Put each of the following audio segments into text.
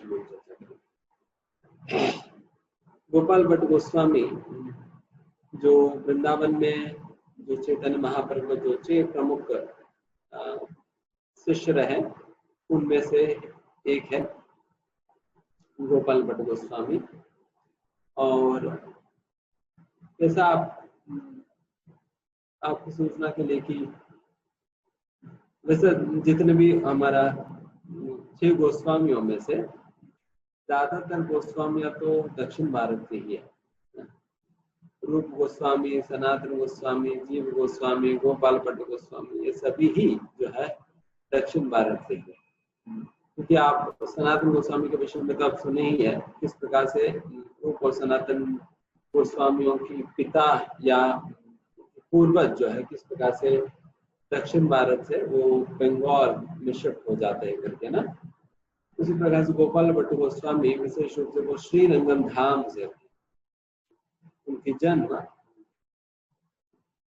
में चर्चा करेंगे। गोपाल भट्ट गोस्वामी जो वृंदावन में जो चैतन्य महाप्रभु जो 6 प्रमुख शिष्य रहे उनमें से एक है गोपाल भट्ट गोस्वामी। और जैसा आपकी सूचना के लिए कि वैसे जितने भी हमारा 6 गोस्वामियों में से ज्यादातर गोस्वामियां तो दक्षिण भारत के ही है। रूप गोस्वामी, सनातन गोस्वामी, जीव गोस्वामी, गोपाल भट्ट गोस्वामी, ये सभी ही जो है दक्षिण भारत से है। क्योंकि आप सनातन गोस्वामी के विषय में तो आप सुने ही है किस प्रकार से रूप और सनातन गोस्वामियों की पिता या पूर्वज जो है किस प्रकार से दक्षिण भारत से वो बंगाल में शिफ्ट हो जाते हैं करके ना। उसी प्रकार से गोपाल भट्ट गोस्वामी विशेष रूप से वो श्रीरंगम धाम से, उनकी जन्म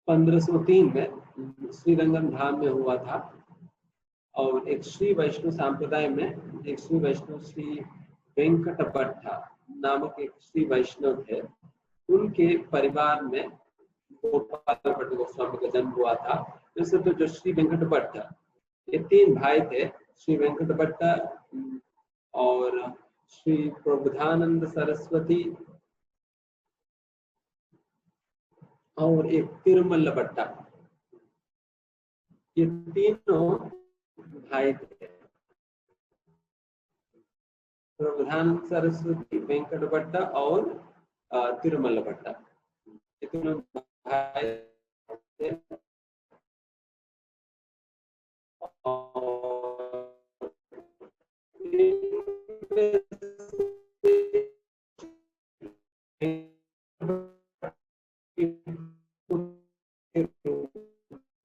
1503 में श्रीरंगम धाम में हुआ था। और एक श्री वैष्णव संप्रदाय में एक श्री वैष्णव श्री वेंकट भट्ट नामक एक श्री वैष्णव थे, उनके परिवार में गोपाल भट्ट गोस्वामी का जन्म हुआ था। वैसे तो जो श्री वेंकट भट्ट ये 3 भाई थे, श्री वेंकट भट्ट और श्री प्रबुद्धानंद सरस्वती और एक तिरुमल्ल भट्ट, ये तीनों भाई थे। प्रबुद्धानंद सरस्वती, वेंकट भट्ट और तिरुमल्ल भट्ट, ये तीनों भाई थे।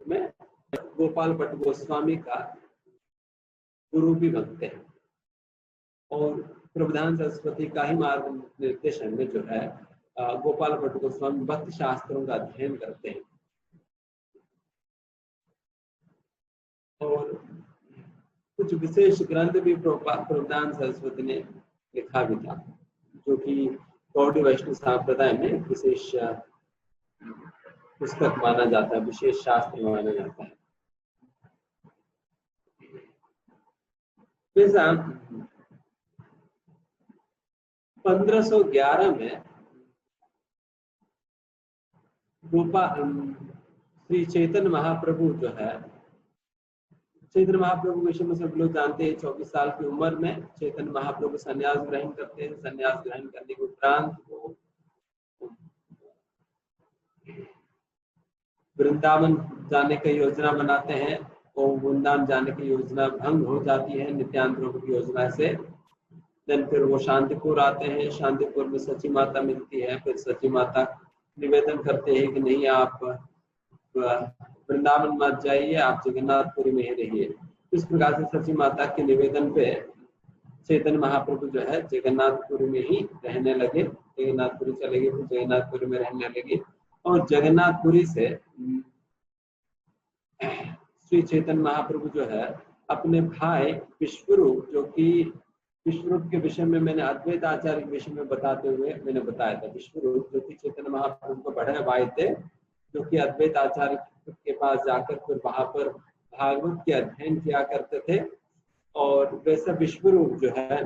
में गोपाल भट्ट गोस्वामी का गुरु भी बनते हैं और प्रबुद्धानंद सरस्वती का ही मार्ग निर्देशन में जो है गोपाल भट्ट गोस्वामी भक्ति शास्त्रों का अध्ययन करते हैं। और कुछ विशेष ग्रंथ भी प्रबुद्धानंद सरस्वती ने लिखा भी था, जो कि गौड़ी वैष्णव संप्रदाय में विशेष पुस्तक माना जाता है, विशेष शास्त्र माना जाता है। वैसा 1511 में श्री चैतन्य महाप्रभु जो है, चैतन्य महाप्रभु के विषय में सब लोग जानते हैं। 24 साल की उम्र में चैतन्य महाप्रभु संन्यास ग्रहण करते हैं। संन्यास ग्रहण करने के उपरांत वो वृंदावन जाने की योजना बनाते हैं और वृंदावन जाने की योजना भंग हो जाती है नित्यानंद प्रभु की योजना से। देन फिर वो शांतिपुर आते हैं। शांतिपुर में सची माता मिलती है। फिर सची माता निवेदन करते हैं कि नहीं, आप वृंदावन मत जाइए, आप जगन्नाथपुरी में ही रहिए। इस प्रकार से सची माता के निवेदन पे चैतन्य महाप्रभु जो है जगन्नाथपुरी में ही रहने लगे। जगन्नाथपुरी चले गए, फिर जगन्नाथपुरी में रहने लगे। और जगन्नाथपुरी से श्री चैतन्य महाप्रभु जो है अपने भाई विश्वरूप, जो कि विश्वरूप के विषय में मैंने अद्वैत आचार्य के विषय में बताते हुए मैंने बताया था। विश्वरूप जो कि चैतन्य महाप्रभु को बड़े भाई थे, जो कि अद्वैत आचार्य के पास जाकर फिर वहां पर भागवत के अध्ययन किया करते थे। और वैसा विश्वरूप जो है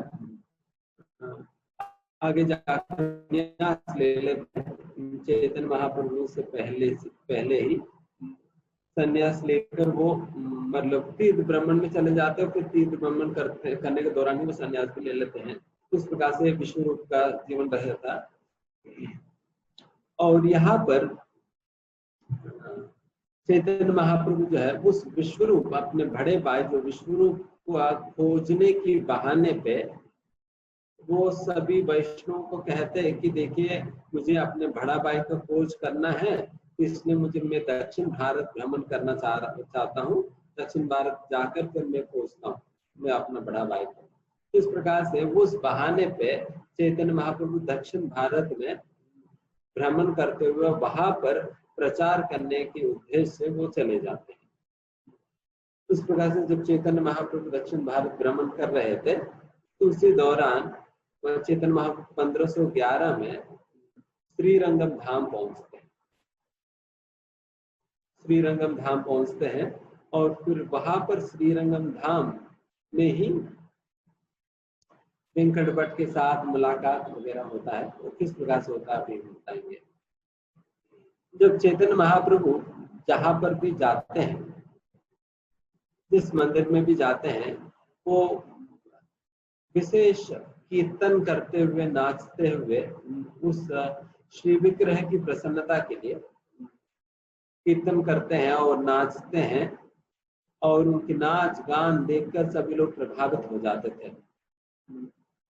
आगे जाकर संन्यास ले लेते। चैतन्य महाप्रभु से पहले ही संन्यास लेकर वो मतलब तीर्थ ब्राह्मण में चले जाते हैं। फिर तीर्थ ब्राह्मण करने के दौरान ही वो संन्यास भी ले लेते हैं। इस प्रकार से विश्वरूप का जीवन रहा था। और यहाँ पर चैतन्य महाप्रभु जो है उस विश्वरूप अपने बड़े भाई जो विश्वरूप को खोजने की बहाने पे वो सभी वैष्णव को कहते हैं कि देखिए, मुझे अपने बड़ा भाई का खोज करना है, इसलिए मैं दक्षिण भारत भ्रमण करना चाहता हूँ। दक्षिण भारत जाकर फिर मैं खोजता हूँ मैं अपना बड़ा भाई को। इस प्रकार से उस बहाने पे चैतन्य महाप्रभु दक्षिण भारत में भ्रमण करते हुए वहां पर प्रचार करने के उद्देश्य से वो चले जाते हैं। इस प्रकार से जब चैतन्य महाप्रभु दक्षिण भारत भ्रमण कर रहे थे तो उसी दौरान चैतन्य महाप्रभु 1511 में श्रीरंगम धाम पहुंचते हैं। श्रीरंगम धाम पहुंचते हैं और फिर वहां पर श्रीरंगम धाम में ही वेंकट भट्ट के साथ मुलाकात वगैरह होता है। वो किस प्रकार से होता है अभी बताएंगे। जब चैतन्य महाप्रभु जहां पर भी जाते हैं, जिस मंदिर में भी जाते हैं, वो विशेष कीर्तन करते हुए, नाचते हुए उस श्री विग्रह की प्रसन्नता के लिए कीर्तन करते हैं और नाचते हैं, और उनके नाच गान देखकर सभी लोग प्रभावित हो जाते थे।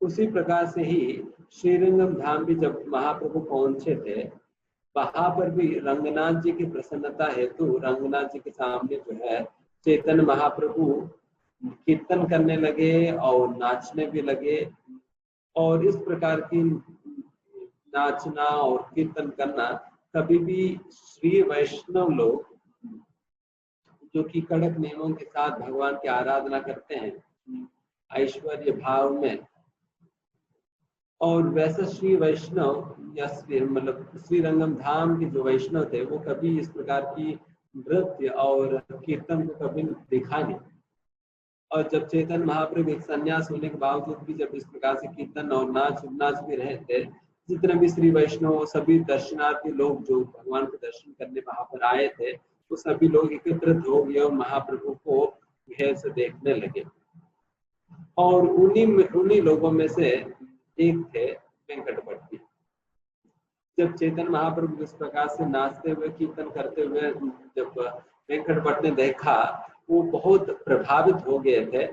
उसी प्रकार से ही श्रीरंगम धाम भी जब महाप्रभु पहुंचे थे, वहां पर भी रंगनाथ जी की प्रसन्नता हेतु रंगनाथ जी के सामने जो है चैतन्य महाप्रभु कीर्तन करने लगे और नाचने भी लगे। और इस प्रकार की नाचना और कीर्तन करना कभी भी श्री वैष्णव लोग जो कि कड़क नियमों के साथ भगवान की आराधना करते हैं ऐश्वर्य भाव में, और वैसा श्री वैष्णव या मतलब श्रीरंगम धाम के जो वैष्णव थे वो कभी इस प्रकार की नृत्य और कीर्तन को कभी देखा नहीं। और जब चैतन्य महाप्रभु एक संन्यास होने के बावजूद भी जब इस प्रकार से कीर्तन और नाच भी रहे थे, जितने भी श्री वैष्णव सभी दर्शनार्थी लोग जो भगवान के दर्शन करने वहां पर आए थे, वो सभी लोग एकत्रित हो गए और महाप्रभु को गहर से देखने लगे। और उन्हीं लोगों में से एक थे वेंकट भट्ट। जब चैतन्य महाप्रभु इस प्रकार से नाचते हुए कीर्तन करते हुए जब वेंकट भट्ट ने देखा, वो बहुत प्रभावित हो गए थे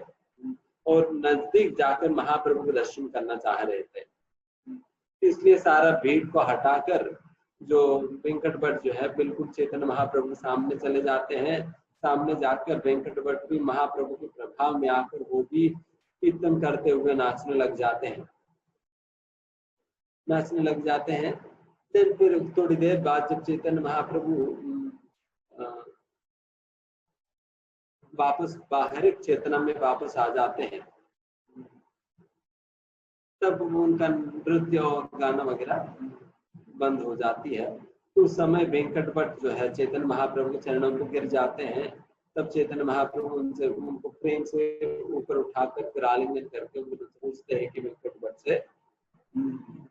और नजदीक जाकर महाप्रभु के दर्शन करना चाह रहे थे। इसलिए सारा भीड़ को हटाकर जो वेंकट भट्ट जो है बिल्कुल चैतन्य महाप्रभु के सामने चले जाते हैं। सामने जाकर वेंकट भट्ट भी महाप्रभु के प्रभाव में आकर वो भी कीर्तन करते हुए नाचने लग जाते हैं। फिर थोड़ी देर बाद जब चैतन्य महाप्रभु वापस बाहरिक चेतना में वापस आ जाते हैं, तब उनका नृत्य और गाना वगैरह बंद हो जाती है। तो उस समय वेंकट भट्ट जो है चैतन्य महाप्रभु के चरणों पर गिर जाते हैं। तब चैतन्य महाप्रभु उनको प्रेम से ऊपर उठाकर फिर आलिंगन करके उनको पूछते हैं कि वेंकट भट्ट से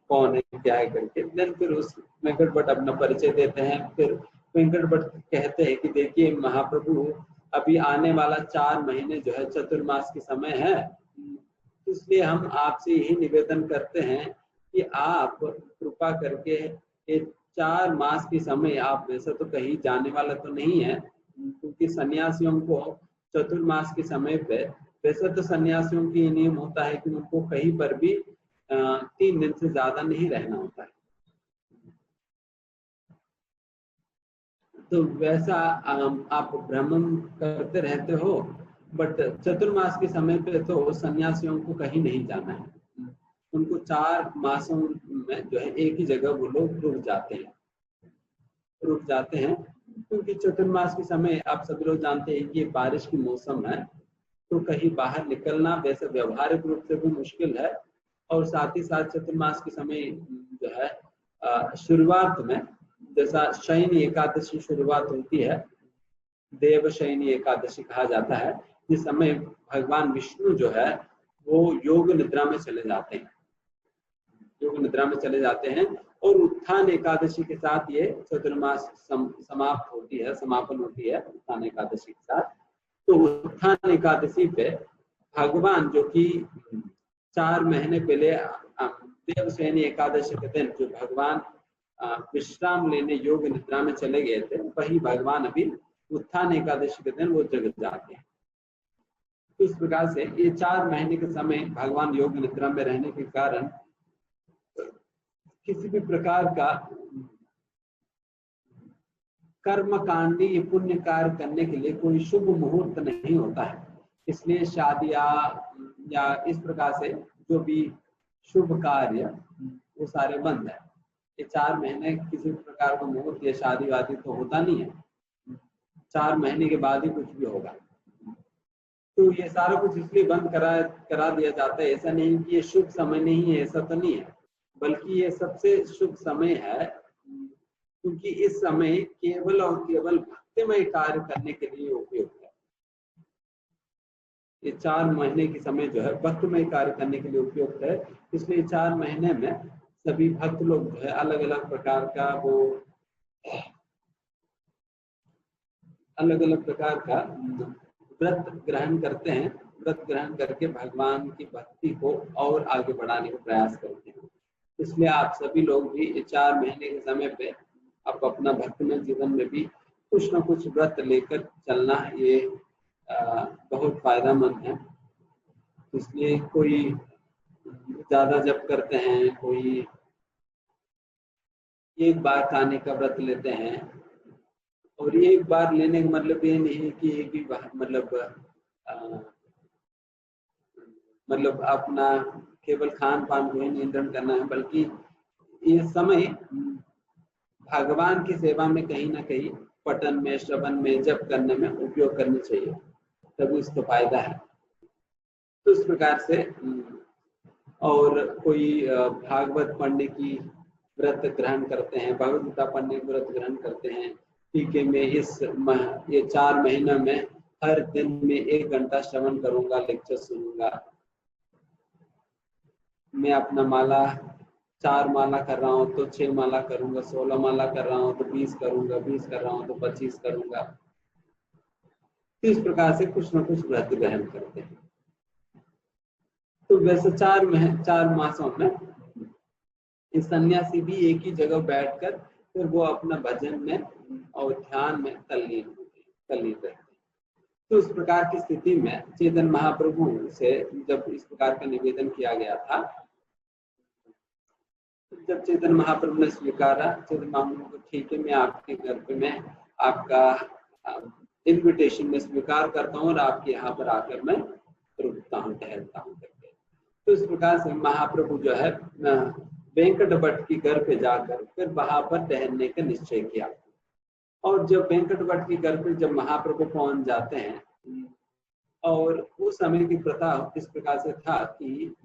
कौन है, क्या है करके। देन फिर उस वेंकट भट्ट अपना परिचय देते हैं। फिर वेंकट भट्ट कहते हैं कि देखिए महाप्रभु, अभी आने वाला 4 महीने जो है चतुर्मास के समय है, इसलिए हम आपसे यही निवेदन करते हैं कि आप कृपा करके ये 4 मास के समय, आप वैसे तो कहीं जाने वाला तो नहीं है, क्योंकि सन्यासियों को चतुर्मास के समय पे वैसे तो सन्यासियों की नियम होता है कि उनको कहीं पर भी 3 दिन से ज्यादा नहीं रहना होता है। तो वैसा आप भ्रमण करते रहते हो, बट चतुर्मास के समय पे तो सन्यासियों को कहीं नहीं जाना है। उनको 4 मासों में जो है एक ही जगह वो लोग रुक जाते हैं क्योंकि चतुर्मास के समय आप सभी लोग जानते हैं कि ये बारिश की मौसम है, तो कहीं बाहर निकलना वैसे व्यवहारिक रूप से भी मुश्किल है। और साथ ही साथ चतुर्मास के समय जो है शुरुआत में जैसा शयनी एकादशी शुरुआत होती है, देव शयनी एकादशी कहा जाता है, जिस समय भगवान विष्णु जो है वो योग निद्रा में चले जाते हैं और उत्थान एकादशी के साथ ये चतुर्मास समापन होती है उत्थान एकादशी के साथ। तो उत्थान एकादशी पे भगवान जो कि 4 महीने पहले देवशयनी एकादशी के दिन जो भगवान विश्राम लेने योग निद्रा में चले गए थे, वही भगवान अभी उत्थान एकादशी के दिन वो जग जाते हैं। इस प्रकार से ये 4 महीने के समय भगवान योग निद्रा में रहने के कारण किसी भी प्रकार का कर्म कांडी पुण्य कार्य करने के लिए कोई शुभ मुहूर्त नहीं होता है। इसलिए शादियां या इस प्रकार से जो भी शुभ कार्य वो सारे बंद है। ये 4 महीने किसी प्रकार का मुहूर्त या शादी वादी तो होता नहीं है, 4 महीने के बाद ही कुछ भी होगा। तो तो ये सारा कुछ इसलिए बंद करा दिया जाता है। ऐसा नहीं कि ये शुभ समय नहीं है, ऐसा तो नहीं है, बल्कि ये सबसे शुभ समय है, क्योंकि इस समय केवल और केवल भक्तिमय कार्य करने के लिए उपयुक्त है। ये 4 महीने की समय जो है भक्तिमय कार्य करने के लिए उपयुक्त है। इसलिए 4 महीने में सभी भक्त लोग जो है अलग अलग प्रकार का व्रत ग्रहण करते हैं। व्रत ग्रहण करके भगवान की भक्ति को और आगे बढ़ाने का प्रयास करते हैं। इसलिए आप सभी लोग भी 4 महीने के समय पे आप अपना भक्तिमय जीवन में भी कुछ न कुछ व्रत लेकर चलना, ये बहुत फायदेमंद है। इसलिए कोई ज्यादा जप करते हैं, कोई एक बार खाने का व्रत लेते हैं, और एक बार लेने का मतलब ये नहीं है कि एक ही बार मतलब अपना केवल खान पान को ही नियंत्रण करना है, बल्कि ये समय भगवान की सेवा में कहीं ना कहीं पठन में, श्रवण में, जप करने में उपयोग करनी चाहिए, तभी उसको फायदा है। तो इस प्रकार से और कोई भागवत पढ़ने की व्रत ग्रहण करते हैं, भगवद गीता पढ़ने की व्रत ग्रहण करते हैं। ठीक है, मैं ये 4 महीनों में हर दिन में 1 घंटा श्रवण करूंगा, लेक्चर सुनूंगा। मैं अपना माला 4 माला कर रहा हूँ तो 6 माला करूंगा, 16 माला कर रहा हूँ तो 20 करूंगा, 20 कर रहा हूँ तो 25 करूंगा। तो इस प्रकार से कुछ न कुछ व्रत ग्रहण करते हैं। तो वैसे 4 मासों में इस सन्यासी भी एक ही जगह बैठकर फिर वो अपना भजन में और ध्यान में तल्लीन रहते हैं। तो उस प्रकार की स्थिति में चैतन्य महाप्रभु से जब इस प्रकार का निवेदन किया गया था, जब चैतन्य महाप्रभु ने स्वीकारा, चैतन्य महाप्रभु को ठीक है, मैं आपके घर पे मैं आपका इन्विटेशन में स्वीकार करता हूँ और आपके यहाँ पर आकर मैं रुकता हूँ, ठहरता हूँ करके। तो इस प्रकार से महाप्रभु जो है वेंकट भट्ट की घर पे जाकर फिर वहां पर ठहरने का निश्चय किया। और जब वेंकट भट्ट की घर पे जब महाप्रभु पहुंच जाते हैं, और उस समय की प्रथा इस प्रकार से था कि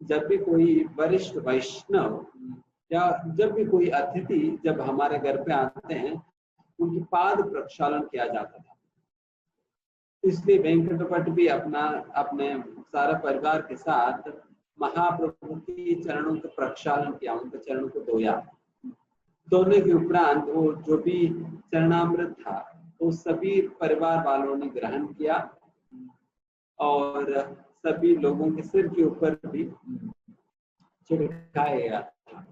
जब भी कोई वरिष्ठ वैष्णव या जब भी कोई अतिथि जब हमारे घर पे आते हैं, उनकी पाद प्रक्षालन किया जाता था। इसलिए वेंकट भट्ट भी अपने सारा परिवार के साथ महाप्रभु की चरणों का प्रक्षालन किया, उनके चरणों को धोया। धोने के उपरांत वो जो भी चरणामृत था वो सभी परिवार वालों ने ग्रहण किया, और सभी लोगों के सिर के ऊपर भी छिड़काया गया था।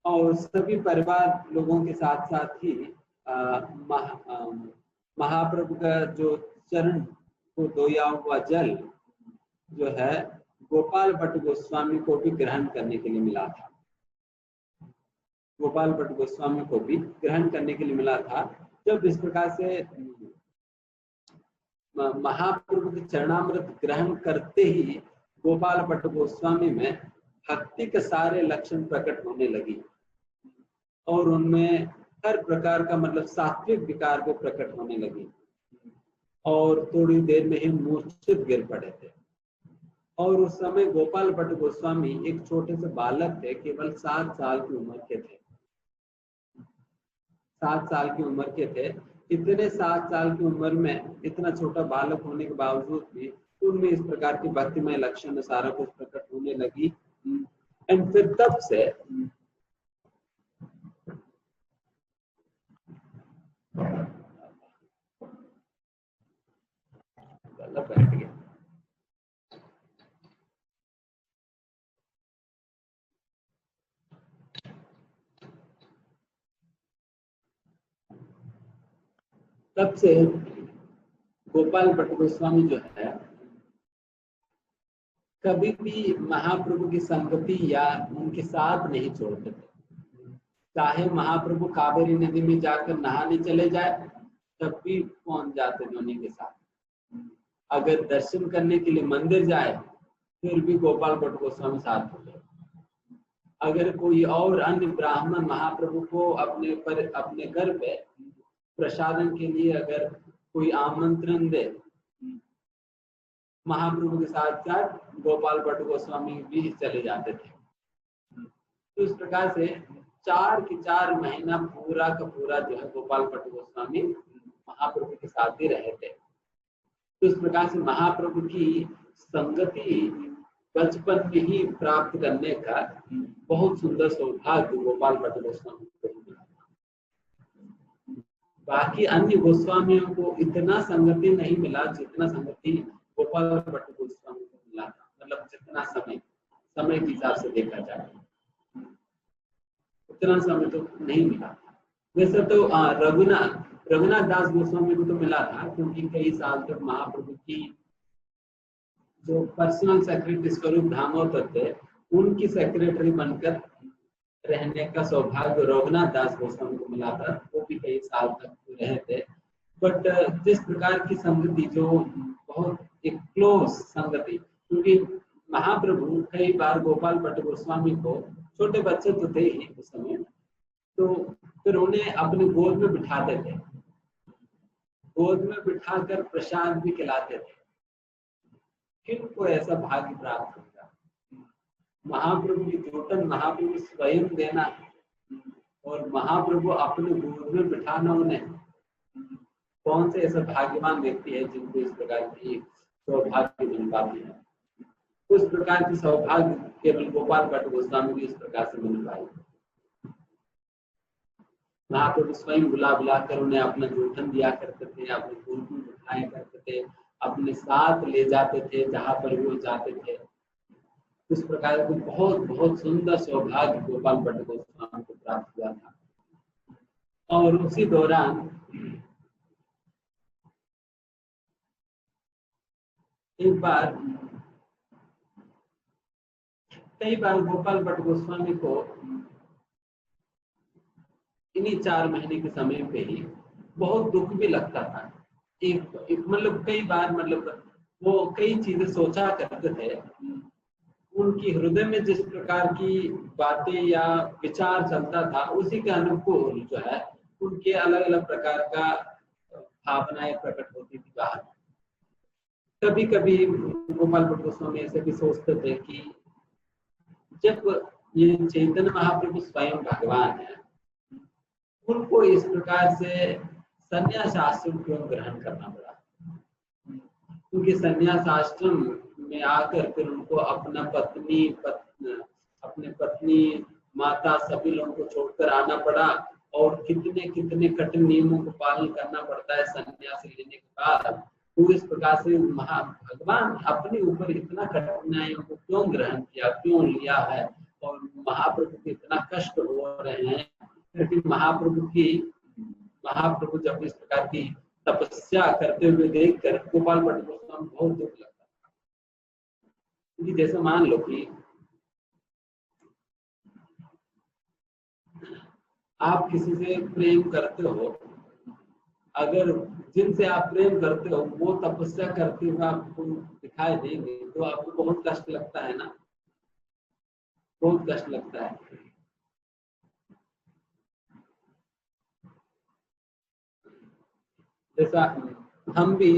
और सभी परिवार लोगों के साथ साथ ही महाप्रभु का जो चरण को धोया हुआ जल जो है गोपाल भट्ट गोस्वामी को भी ग्रहण करने के लिए मिला था। गोपाल भट्ट गोस्वामी को भी ग्रहण करने के लिए मिला था। जब इस प्रकार से महाप्रभु के चरणामृत ग्रहण करते ही गोपाल भट्ट गोस्वामी में भक्ति के सारे लक्षण प्रकट होने लगी, और उनमें हर प्रकार का मतलब सात्विक विकार को प्रकट होने लगी, और थोड़ी देर में ही मूर्छित गिर पड़े थे। और उस समय गोपाल भट्ट गोस्वामी एक छोटे से बालक थे, केवल 7 साल की उम्र के थे। 7 साल की उम्र के थे। इतने 7 साल की उम्र में इतना छोटा बालक होने के बावजूद भी उनमें इस प्रकार की भक्तिमय लक्षण सारा कुछ प्रकट होने लगी। एंड फिर तब से बैठ गया। तब से गोपाल भट्ट गोस्वामी जो है कभी भी महाप्रभु की संगति या उनके साथ नहीं छोड़ते थे। चाहे महाप्रभु कावेरी नदी में जाकर नहाने चले जाए तब भी पहुंच जाते थे उन्हीं के साथ। अगर दर्शन करने के लिए मंदिर जाए फिर भी गोपाल भट्ट गोस्वामी साथ होते। अगर कोई और अन्य ब्राह्मण महाप्रभु को अपने घर पे प्रसादन के लिए अगर कोई आमंत्रण दे महाप्रभु के साथ साथ गोपाल भट्ट गोस्वामी भी चले जाते थे। तो इस प्रकार से 4 के 4 महीना पूरा का पूरा जो है गोपाल भट्ट गोस्वामी महाप्रभु के साथ ही रहे थे। तो इस प्रकार से महाप्रभु की संगति बचपन में ही प्राप्त करने का बहुत सुंदर सौभाग्य गोपाल भट्ट गोस्वामी को मिला। बाकी अन्य गोस्वामियों को इतना संगति नहीं मिला जितना संगति गोपाल भट्ट गोस्वामी को मिला था। मतलब जितना समय के हिसाब से देखा जाए उतना समय तो नहीं मिला। वैसे तो रघुनाथ दास गोस्वामी को तो मिला था, क्योंकि कई साल तक महाप्रभु की जो पर्सनल सेक्रेटरी स्वरूप दामोदर थे उनकी सेक्रेटरी बनकर रहने का सौभाग्य रघुनाथ दास गोस्वामी को मिला था। वो भी कई साल तक रहे थे। बट जिस प्रकार की संगति, जो बहुत एक क्लोज संगति, क्योंकि महाप्रभु कई बार गोपाल भट्ट गोस्वामी को, छोटे बच्चे तो थे ही उस समय, तो फिर उन्हें अपने गोद में बिठाते थे, गोद में बिठाकर प्रसाद भी खिलाते थे। किनको ऐसा भाग्य प्राप्त होगा? महाप्रभु की जोटन महाप्रभु स्वयं देना और महाप्रभु अपने गोद में बिठाना, उन्हें कौन से ऐसा भाग्यवान व्यक्ति है जिनको इस प्रकार की सौभाग्य मिल पाती है? उस प्रकार की सौभाग्य केवल गोपाल भट्ट गोस्वामी को इस प्रकार से मिल पाई। महाप्रभु स्वयं बुला बुलाकर उन्हें अपना जोटन दिया करते थे, अपने गोद में बिठाया करते थे, अपने साथ ले जाते थे जहां पर भी वो जाते थे। इस प्रकार के बहुत बहुत सुंदर सौभाग्य गोपाल भट्ट गोस्वामी को प्राप्त हुआ था। और उसी दौरान एक बार, कई बार गोपाल भट्ट गोस्वामी को इन्हीं 4 महीने के समय पे ही बहुत दुख भी लगता था। एक मतलब कई बार, मतलब वो कई चीजें सोचा करते थे, उनकी हृदय में जिस प्रकार की बातें या विचार चलता था उसी के अनुकूल जो है उनके अलग अलग प्रकार का भावनाएं प्रकट होती थी बाहर। कभी कभी गोपाल भट्ट गोस्वामी ऐसे भी सोचते थे कि जब ये चैतन्य महाप्रभु स्वयं भगवान है, उनको इस प्रकार से संन्यास आश्रम क्यों ग्रहण करना पड़ा? क्योंकि संन्यास आश्रम में आकर फिर उनको अपना अपने पत्नी माता सभी लोगों को छोड़कर आना पड़ा, और कितने कितने कठिन नियमों को पालन करना पड़ता है संन्यास लेने के बाद। तो इस प्रकार से भगवान अपने ऊपर इतना कठिनाइयों को क्यों ग्रहण किया, क्यों लिया है, और महाप्रभु को इतना कष्ट हो रहे हैं। क्योंकि महाप्रभु जब इस प्रकार की तपस्या करते हुए देखकर गोपाल भट्ट गोस्वामी बहुत दुख लगता था। क्योंकि जैसे मान लो कि आप किसी से प्रेम करते हो, अगर जिनसे आप प्रेम करते हो वो तपस्या करते हुए आपको दिखाई देंगे तो आपको बहुत कष्ट लगता है ना, बहुत कष्ट लगता है। जैसा हम भी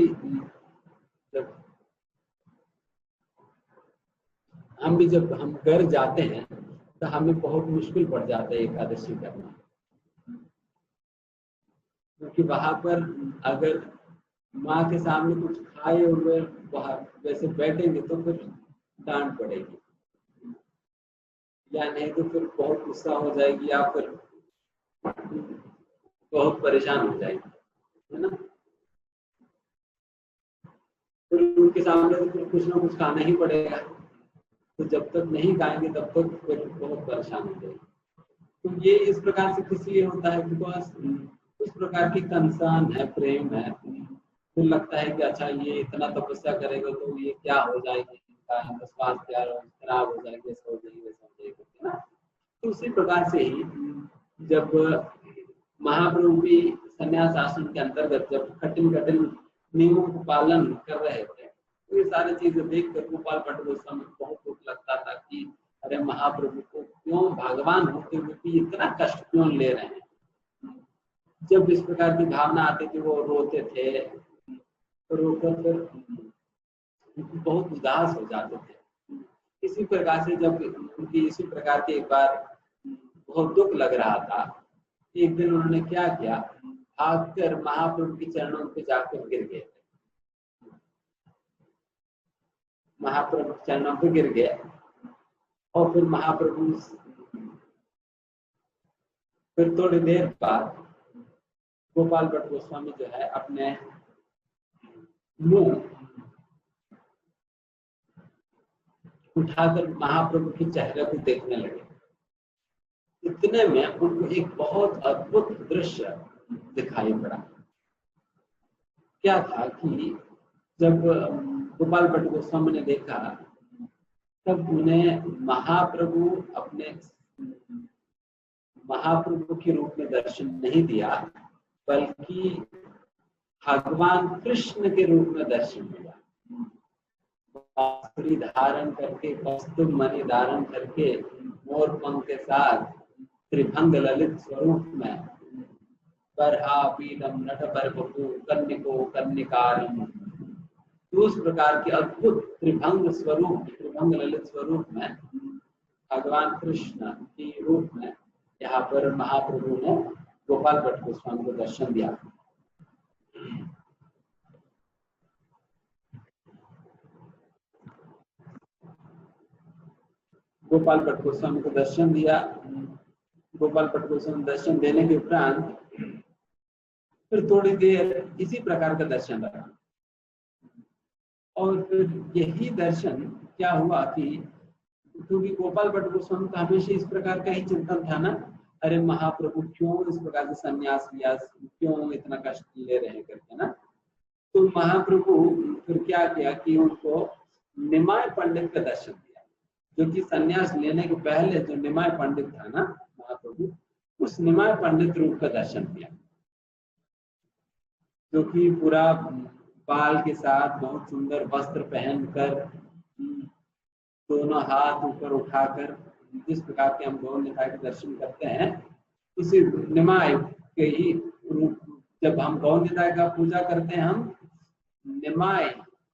जब हम घर जाते हैं तो हमें बहुत मुश्किल पड़ जाता है एकादशी करना, क्योंकि वहां पर अगर माँ के सामने कुछ खाए हुए वहां वैसे बैठेंगे तो फिर डांट पड़ेगी, या नहीं तो फिर बहुत गुस्सा हो जाएगी, या फिर बहुत परेशान हो जाएगी, है ना। फिर उनके सामने तो फिर कुछ ना कुछ खाना ही पड़ेगा, तो जब तक नहीं खाएंगे तब तक फिर बहुत परेशान हो जाएगी। तो ये इस प्रकार से खुशी ये होता है बिकॉज उस प्रकार की कंसर्न है, प्रेम है। फिर लगता है कि अच्छा ये इतना तपस्या करेगा तो ये क्या हो जाएगी, इनका स्वास्थ्य खराब हो जाएगी, ऐसा हो जाएगी, वैसा हो जाएगी, है ना। तो उसी प्रकार से ही जब महाप्रभु भी संन्यास आश्रम के अंतर्गत जब कठिन कठिन नियमों का पालन कर रहे थे, तो ये सारी चीजें देखकर गोपाल भट्ट गोस्वामी को बहुत दुख लगता था कि अरे महाप्रभु को क्यों भगवान होते हुए भी इतना कष्ट क्यों ले रहे हैं। जब इस प्रकार की भावना आती थी वो रोते थे, तो रोकर फिर बहुत उदास हो जाते थे। इसी प्रकार से जब उनकी इसी प्रकार के एक बार बहुत दुख लग रहा था, एक दिन उन्होंने क्या किया, भागकर महाप्रभु के चरणों पे जाकर गिर गए, महाप्रभु के चरणों पे गिर गए। और फिर महाप्रभु फिर थोड़ी देर बाद गोपाल भट्ट गोस्वामी जो है अपने मुंह उठाकर महाप्रभु के चेहरे को देखने लगे। इतने में उनको एक बहुत अद्भुत दृश्य दिखाई पड़ा। क्या था कि जब गोपाल भट्ट गोस्वामी ने देखा, तब उन्हें महाप्रभु के रूप में दर्शन नहीं दिया, बल्कि भगवान कृष्ण के रूप में दर्शन दिया। बांसुरी धारण करके, कौस्तुभ मणि धारण करके, मोर पंख के साथ त्रिभंग ललित स्वरूप में, बरहा पीलम नटबरबपु कन्निको कन्निकारम, उस प्रकार के अद्भुत त्रिभंग स्वरूप, त्रिभंग ललित स्वरूप में भगवान कृष्ण के रूप में यहाँ पर महाप्रभु ने गोपाल भट्ट गोस्वामी को दर्शन दिया। गोपाल भट्ट गोस्वामी को दर्शन दिया। गोपाल भट्ट गोस्वामी दर्शन देने के उपरांत फिर थोड़ी देर इसी प्रकार का दर्शन रहा। और फिर यही दर्शन क्या हुआ कि क्योंकि गोपाल भट्ट गोस्वामी का हमेशा इस प्रकार का ही चिंतन था ना, अरे महाप्रभु क्यों इस प्रकार से संन्यास लिया, क्यों इतना कष्ट ले रहे हैं करके ना। तो महाप्रभु फिर क्या किया कि उनको निमाय पंडित का दर्शन दिया, जो कि संन्यास लेने के पहले जो निमाय पंडित था ना महाप्रभु, उस निमाय पंडित रूप का दर्शन दिया, जो कि पूरा बाल के साथ बहुत सुंदर वस्त्र पहनकर, दोनों हाथ ऊपर उठाकर, जिस प्रकार के हम गौर निताय के दर्शन करते हैं, उसी निमाय के ही रूप। जब हम गौर निताय का पूजा करते हैं, हम निमाय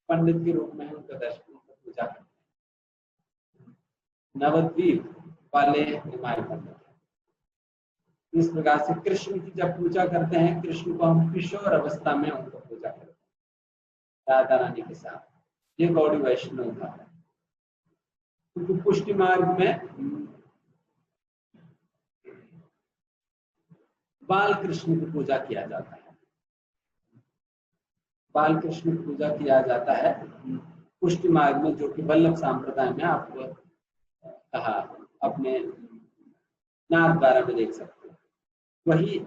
पंडित के रूप में उनका दर्शन, उनका पूजा करते हैं। नवद्वीप वाले निमाय पंडित। इस प्रकार से कृष्ण की जब पूजा करते हैं, कृष्ण को हम किशोर अवस्था में उनको पूजा करते हैं राधा रानी के साथ। ये गौड़ी वैष्णव था। क्योंकि पुष्टि मार्ग में बाल कृष्ण की पूजा किया जाता है, बाल कृष्ण की पूजा किया जाता है पुष्टि मार्ग में, जो कि वल्लभ संप्रदाय में आपको कहा अपने नाथ द्वारा में देख सकते हैं। वही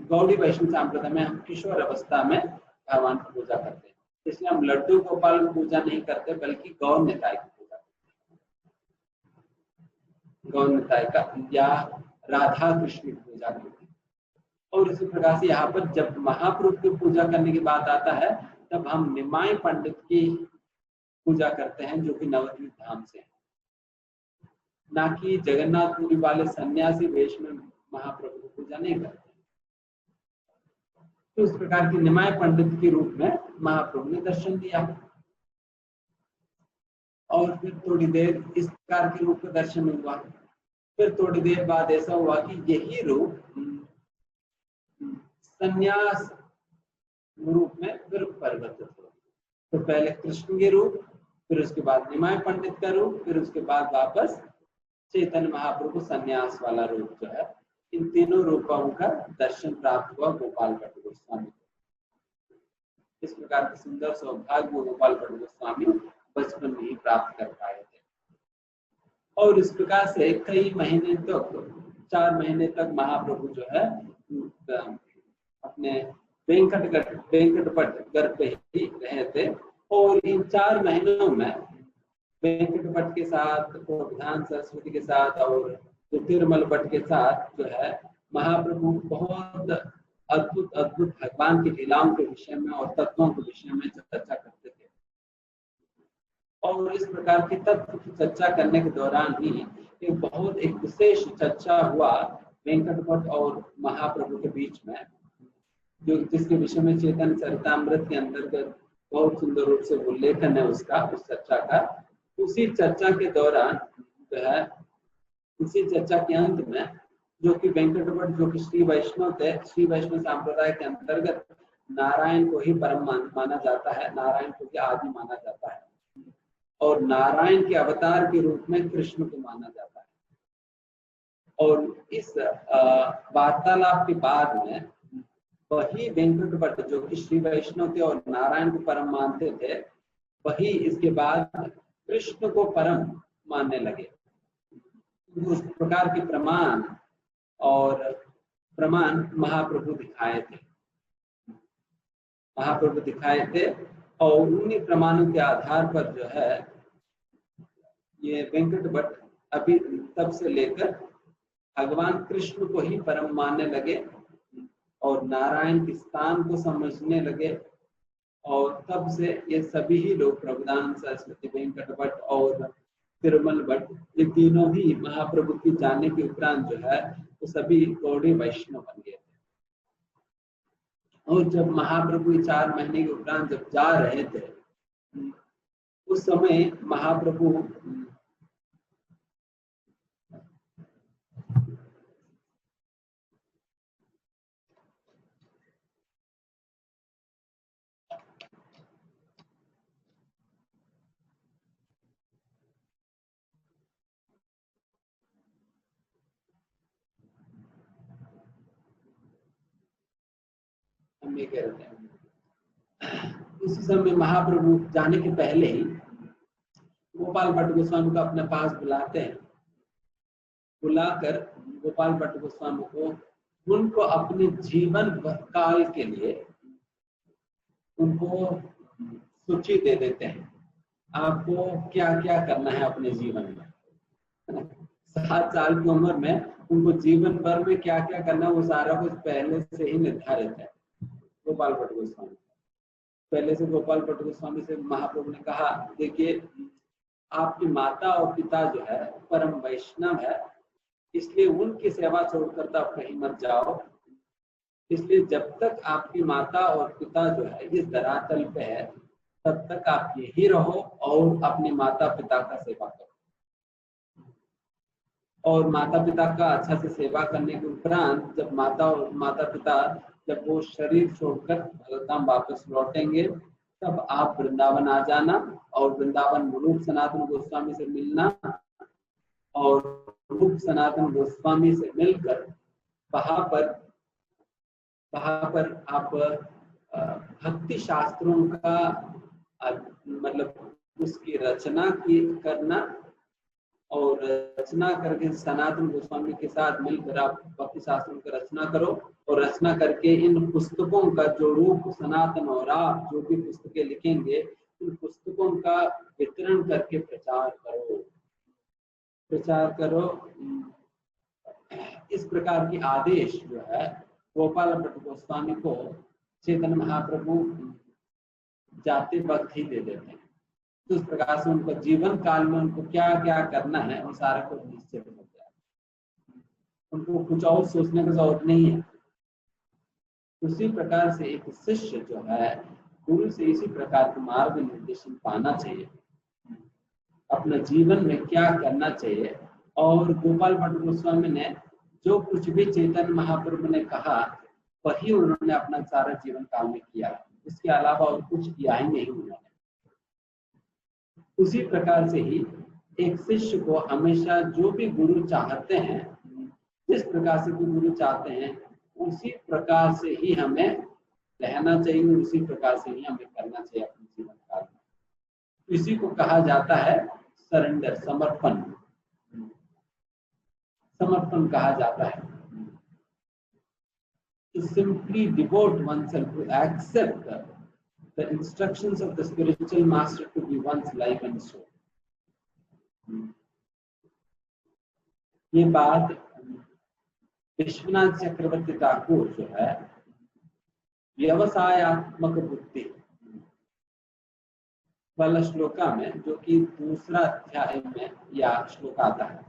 गौड़ी वैष्णव संप्रदाय में हम किशोर अवस्था में भगवान की पूजा करते हैं। इसलिए हम लड्डू गोपाल की पूजा नहीं करते, बल्कि गौर निताय की पूजा करते हैं। गौर निताय का या राधा कृष्ण की पूजा करते हैं। और इसी प्रकार से यहाँ पर जब महाप्रभु की पूजा करने की बात आता है, तब हम निमाय पंडित की पूजा करते हैं, जो कि नवद्वीप धाम से है, ना कि जगन्नाथपुरी वाले सन्यासी वेश में महाप्रभु की पूजा नहीं करते। तो इस प्रकार की निमाय पंडित के रूप में महाप्रभु ने दर्शन दिया। और फिर थोड़ी देर इस प्रकार के रूप का दर्शन हुआ। फिर थोड़ी देर बाद ऐसा हुआ कि यही रूप संन्यास रूप में फिर परिवर्तित हुआ। तो पहले कृष्ण के रूप, फिर उसके बाद निमाय पंडित का रूप, फिर उसके बाद वापस चैतन्य महाप्रभु संन्यास वाला रूप जो है। इन तीनों रूपों का दर्शन प्राप्त हुआ गोपाल भट्ट गोस्वामी को। इस प्रकार के सुंदर सौभाग्य गोपाल भट्ट गोस्वामी बचपन में ही प्राप्त कर पाए थे। और इस प्रकार से कई महीने तक, 4 महीने तक महाप्रभु जो है अपने वेंकटपट घर पे ही रहे थे। और इन 4 महीनों में वेंकटपट के साथ, प्रधान सरस्वती के साथ और तिरुमल भट्ट के साथ जो है महाप्रभु बहुत अद्भुत अद्भुत भगवान की लीलाओं के विषय में और तत्वों के विषय में चर्चा करते थे। और इस प्रकार के तत्व की चर्चा करने के दौरान ही एक विशेष चर्चा हुआ वेंकट भट्ट और महाप्रभु के बीच में, जो जिसके विषय में चेतन चरितामृत के अंतर्गत बहुत सुंदर रूप से उल्लेखन है उसका, उस चर्चा का। उसी चर्चा के दौरान जो है, उसी चर्चा के अंत में, जो कि वेंकट भट्ट जो कि श्री वैष्णव थे, श्री वैष्णव संप्रदाय के अंतर्गत नारायण को ही परम माना जाता है, नारायण को ही आदि माना जाता है, और नारायण के अवतार के रूप में कृष्ण को माना जाता है। और इस वार्तालाप के बाद में वही वेंकट भट्ट जो कि श्री वैष्णव थे और नारायण को परम मानते थे, वही इसके बाद कृष्ण को परम मानने लगे। उस प्रकार के प्रमाण महाप्रभु दिखाए थे, और उन्हीं प्रमाणों के आधार पर जो है ये वेंकट भट्ट अभी तब से लेकर भगवान कृष्ण को ही परम मानने लगे और नारायण के स्थान को समझने लगे। और तब से ये सभी ही लोग, प्रभुदानंद सरस्वती, वेंकट भट्ट और तिरुमल भट्ट, ये तीनों ही महाप्रभु की जाने के उपरांत जो है वो सभी गौड़ी वैष्णव बन गए थे। और जब महाप्रभु 4 महीने के उपरांत जब जा रहे थे, उस समय महाप्रभु हम ये कह रहे हैं, उस समय महाप्रभु जाने के पहले ही गोपाल भट्ट गोस्वामी को अपने पास बुलाते हैं। बुलाकर गोपाल भट्ट गोस्वामी को उनको अपने जीवन काल के लिए उनको सूची दे देते हैं, आपको क्या क्या करना है अपने जीवन में। 7 साल की उम्र में उनको जीवन भर में क्या क्या करना है वो सारा कुछ पहले से ही निर्धारित है। गोपाल भट्ट गोस्वामी पहले से, गोपाल भट्ट गोस्वामी से महाप्रभु ने कहा, देखिए आपकी माता और पिता जो है परम वैष्णव है, इसलिए उनकी सेवा छोड़कर तो आप कहीं मत जाओ। इसलिए जब तक आपकी माता और पिता जो है इस धरातल पे है, तब तक आप यही रहो और अपने माता पिता का सेवा करो। और माता पिता का अच्छा से सेवा करने के उपरांत जब माता पिता जब वो शरीर छोड़कर भगवताम वापस लौटेंगे, तब आप वृंदावन आ जाना और वृंदावन रूप सनातन गोस्वामी से मिलना, और रूप सनातन गोस्वामी से मिलकर वहां पर आप भक्ति शास्त्रों का मतलब उसकी रचना करना, और रचना करके सनातन गोस्वामी के साथ मिलकर आप भक्ति शास्त्रों की रचना करो, और रचना करके इन पुस्तकों का जो रूप सनातन और आप जो भी पुस्तकें लिखेंगे, इन पुस्तकों का वितरण करके प्रचार करो। इस प्रकार की आदेश जो है गोपाल भट्ट गोस्वामी को चैतन्य महाप्रभु जाते वक्त ही दे देते हैं। तो इस प्रकार से उनको जीवन काल में उनको क्या क्या करना है वो सारा कुछ निश्चित हो गया, उनको कुछ और सोचने की जरूरत नहीं है। उसी प्रकार से एक शिष्य जो है गुरु से इसी प्रकार के मार्ग निर्देशन पाना चाहिए, अपने जीवन में क्या करना चाहिए। और गोपाल भट्ट गोस्वामी ने जो कुछ भी चैतन्य महाप्रभु ने कहा वही उन्होंने अपना सारा जीवन काल में किया, इसके अलावा और कुछ किया ही नहीं उन्होंने। उसी प्रकार से ही एक शिष्य को हमेशा जो भी गुरु चाहते हैं, जिस प्रकार से भी गुरु चाहते हैं, उसी प्रकार से ही हमें रहना चाहिए, उसी प्रकार से ही हमें करना चाहिए अपने जीवन काल में। इसी को कहा जाता है सरेंडर, समर्पण कहा जाता है। To simply devote oneself to accept the instructions of the spiritual master to be one's life and soul. ये बात विश्वनाथ चक्रवर्ती ठाकुर जो है व्यवसायत्मक बुद्धि वाला श्लोका में, जो कि दूसरा अध्याय में या श्लोक आता है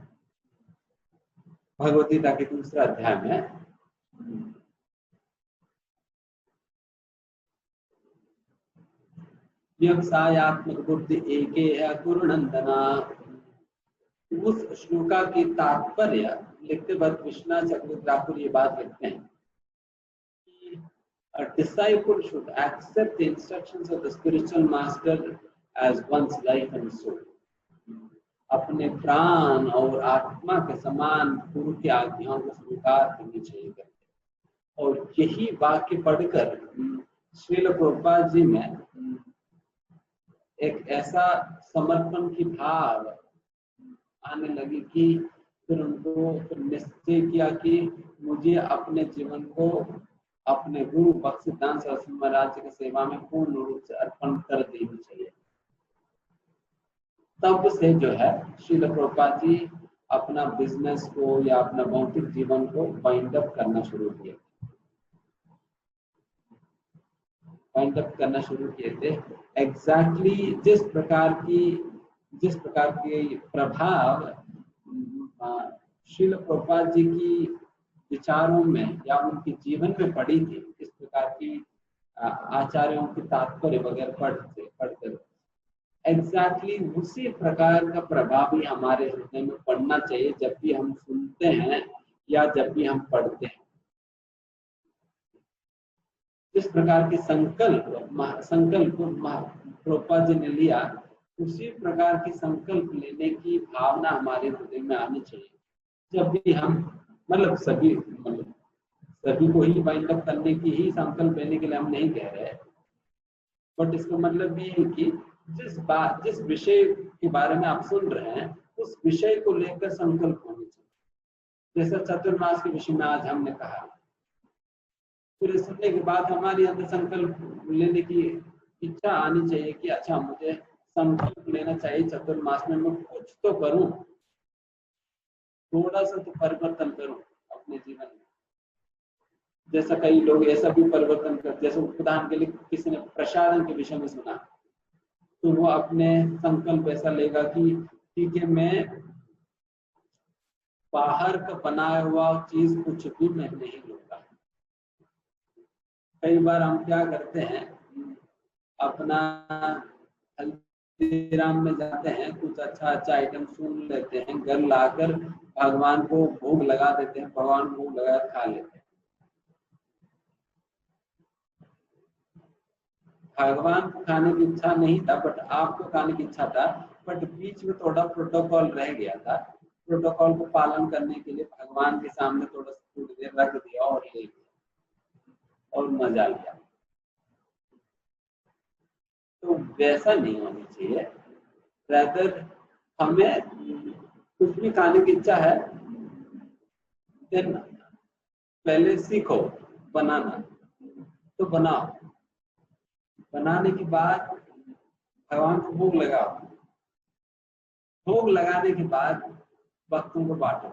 भगवद गीता के दूसरा अध्याय में, व्यवसायत्मक बुद्धि एके है कुरुनंदना। उस श्लोका की तात्पर्य लिखते वक्त विश्वनाथ चक्रवर्ती ठाकुर ये बात लिखते हैं कि a disciple should accept the instructions of the spiritual master as one's life and soul. अपने प्राण और आत्मा के समान गुरु की आज्ञाओं को स्वीकार करनी चाहिए। और यही वाक्य पढ़कर श्रील प्रभुपाद जी में एक ऐसा समर्पण की भाव आने लगी कि फिर उनको निश्चय किया कि मुझे अपने जीवन को अपने गुरु भक्तिसिद्धांत सरस्वती महाराज की सेवा में पूर्ण रूप से अर्पण कर देनी चाहिए। तब से जो है श्रील प्रभुपाद जी अपना बिजनेस को या अपना भौतिक जीवन को वाइंड अप करना शुरू किए। थे एग्जैक्टली जिस प्रकार की प्रभाव श्रील प्रभुपाद जी की विचारों में या उनके जीवन में पड़ी थी, इस प्रकार की आचार्यों के तात्पर्य वगैरह पढ़ते एग्जैक्टली उसी प्रकार का प्रभाव ही हमारे हृदय में पड़ना चाहिए जब भी हम सुनते हैं या जब भी हम पढ़ते हैं। जिस प्रकार के संकल्प प्रभुपाद जी ने लिया, उसी प्रकार की संकल्प लेने की भावना हमारे हृदय में आनी चाहिए जब भी हम सभी को ही वाइंड अप करने की ही संकल्प लेने के लिए हम नहीं कह रहे, बट इसका मतलब ये है कि जिस विषय के बारे में आप सुन रहे हैं उस विषय को लेकर संकल्प होने चाहिए। जैसा चतुर्मास के विषय में आज हमने कहा, फिर सुनने के बाद हमारे अंदर संकल्प लेने की इच्छा आनी चाहिए कि अच्छा मुझे संकल्प लेना चाहिए चतुर्मास में मैं कुछ तो करूं, थोड़ा सा तो परिवर्तन करूं अपने जीवन में। जैसा कई लोग ऐसा भी परिवर्तन करते, जैसे उदाहरण के लिए किसी ने प्रसारण के विषय में सुना तो वो अपने संकल्प ऐसा लेगा कि ठीक है मैं बाहर का बनाया हुआ चीज कुछ भी मैं नहीं लूंगा। कई बार हम क्या करते हैं, अपना हल्दीराम में जाते हैं, कुछ अच्छा आइटम सुन लेते हैं, घर लाकर भगवान को भोग लगा देते हैं, भगवान को भोग लगा खा लेते हैं। भगवान को खाने की इच्छा नहीं था, बट आपको खाने की इच्छा था, बट बीच में थोड़ा प्रोटोकॉल रह गया था। प्रोटोकॉल को पालन करने के लिए भगवान के सामने थोड़ी देर रख दिया और ले लिया और मजा लिया। तो वैसा नहीं होना चाहिए। रादर हमें कुछ भी खाने की इच्छा है, देन पहले सीखो बनाना, तो बनाओ, बनाने के बाद भगवान को भोग लगाओ, भोग लगाने के बाद भक्तों को बांटो,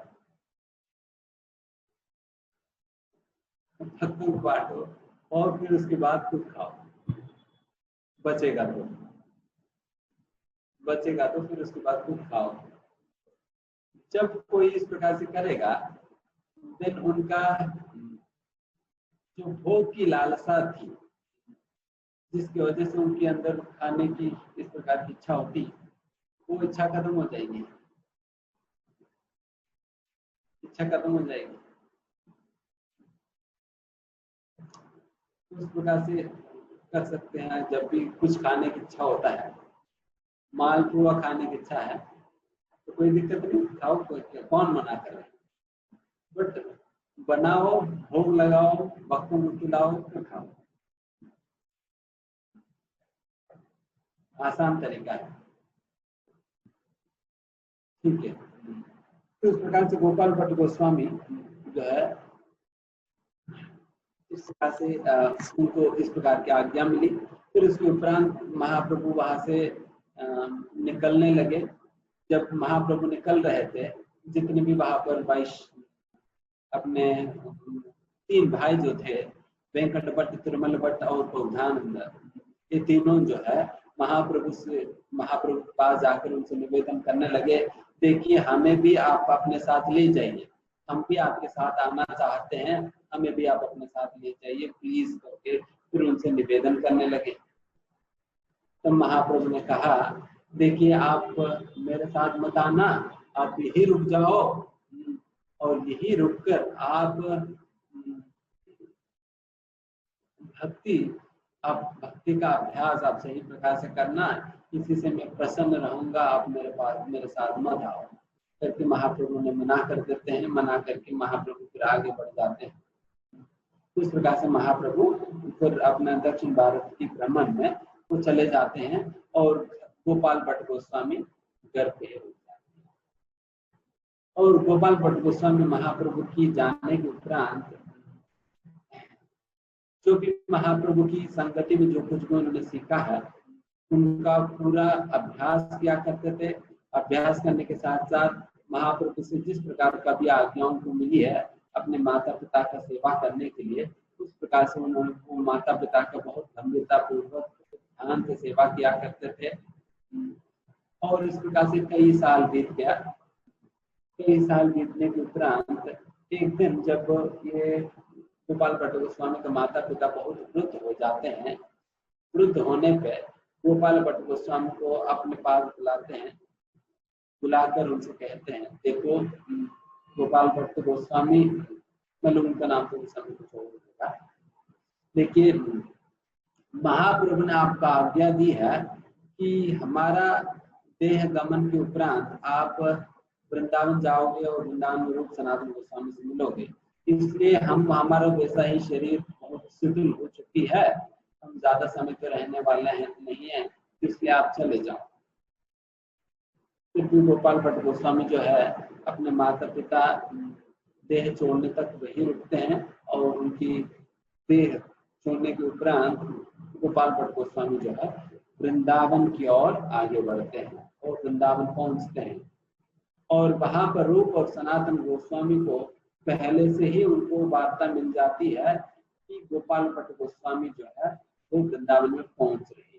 और फिर उसके बाद खुद खाओ। बचेगा तो फिर उसके बाद खुद खाओ। जब कोई इस प्रकार से करेगा, देन उनका जो भोग की लालसा थी, जिसकी वजह से उनके अंदर खाने की इस प्रकार की इच्छा होती, वो इच्छा खत्म हो जाएगी। उस प्रकार से कर सकते हैं। जब भी कुछ खाने की इच्छा होता है, मालपुआ खाने की इच्छा है, तो कोई दिक्कत नहीं, खाओ, कौन मना कर रहा है, बट बनाओ, भोग लगाओ, भक्तों को खिलाओ, फिर खाओ। आसान तरीका है, ठीक है। तो इस प्रकार से गोपाल भट्ट गोस्वामी जो है, इस प्रकार से उनको इस प्रकार की आज्ञा मिली। फिर उसके उपरांत महाप्रभु वहां से निकलने लगे। जब महाप्रभु निकल रहे थे, जितने भी वहां पर 22 अपने 3 भाई जो थे, वेंकट भट्ट, तिरुमल भट्ट और प्रबोधानंद, ये तीनों जो है महाप्रभु के पास जाकर उनसे निवेदन करने लगे, देखिए हमें भी आप अपने साथ ले जाइए, हम भी आपके साथ आना चाहते हैं, हमें भी आप अपने साथ ले जाइए प्लीज करके फिर उनसे निवेदन करने लगे। तो महाप्रभु ने कहा, देखिए आप मेरे साथ मत आना, आप यही रुक जाओ और यही रुककर आप भक्ति का अभ्यास आप सही प्रकार से करना, इसी से मैं प्रसन्न रहूंगा, आप मेरे पास मेरे साथ मत आओ करके महाप्रभु ने मना कर देते हैं। मना करके महाप्रभु फिर आगे बढ़ जाते हैं। इस प्रकार से महाप्रभु फिर अपना दक्षिण भारत की भ्रमण में वो चले जाते हैं और गोपाल भट्ट गोस्वामी घर पे रुक जाते हैं। और गोपाल भट्ट गोस्वामी महाप्रभु की जाने के उपरांत जो भी महाप्रभु की संगति में जो कुछ भी उन्होंने सीखा है, उनका पूरा अभ्यास किया करते थे। अभ्यास करने के साथ साथ महाप्रभु से जिस प्रकार का भी आज्ञाओं को मिली है अपने माता पिता का सेवा करने के लिए, उस प्रकार से उन्होंने माता पिता का बहुत गंभीरता पूर्वक ध्यान से सेवा किया करते थे। और इस प्रकार से कई साल बीत गया। कई साल बीतने के उपरांत एक दिन जब ये गोपाल भट्ट गोस्वामी के माता पिता बहुत वृद्ध हो जाते हैं, वृद्ध होने पे गोपाल भट्ट गोस्वामी को अपने पास बुलाते हैं। बुलाकर उनसे कहते हैं, देखो गोपाल भट्ट गोस्वामी, मतलब उनका नाम तो समय कुछ और होगा, देखिए महाप्रभु ने आपको आज्ञा दी है कि हमारा देह गमन के उपरांत आप वृंदावन जाओगे और वृंदावन रूप सनातन गोस्वामी से मिलोगे। इसलिए हमारा वैसा ही शरीर बहुत शिथिल हो चुकी है, हम ज्यादा समय तो रहने वाले हैं नहीं है, इसलिए आप चले जाओ। फिर भी गोपाल भट्ट गोस्वामी जो है अपने माता पिता देह छोड़ने तक वही रुकते हैं और उनकी देह छोड़ने के उपरांत गोपाल भट्ट गोस्वामी जो है वृंदावन की ओर आगे बढ़ते हैं और वृंदावन पहुंचते हैं। और वहां पर रूप और सनातन गोस्वामी को पहले से ही उनको वार्ता मिल जाती है कि गोपाल भट्ट गोस्वामी जो है वो वृंदावन में पहुंच रहे हैं।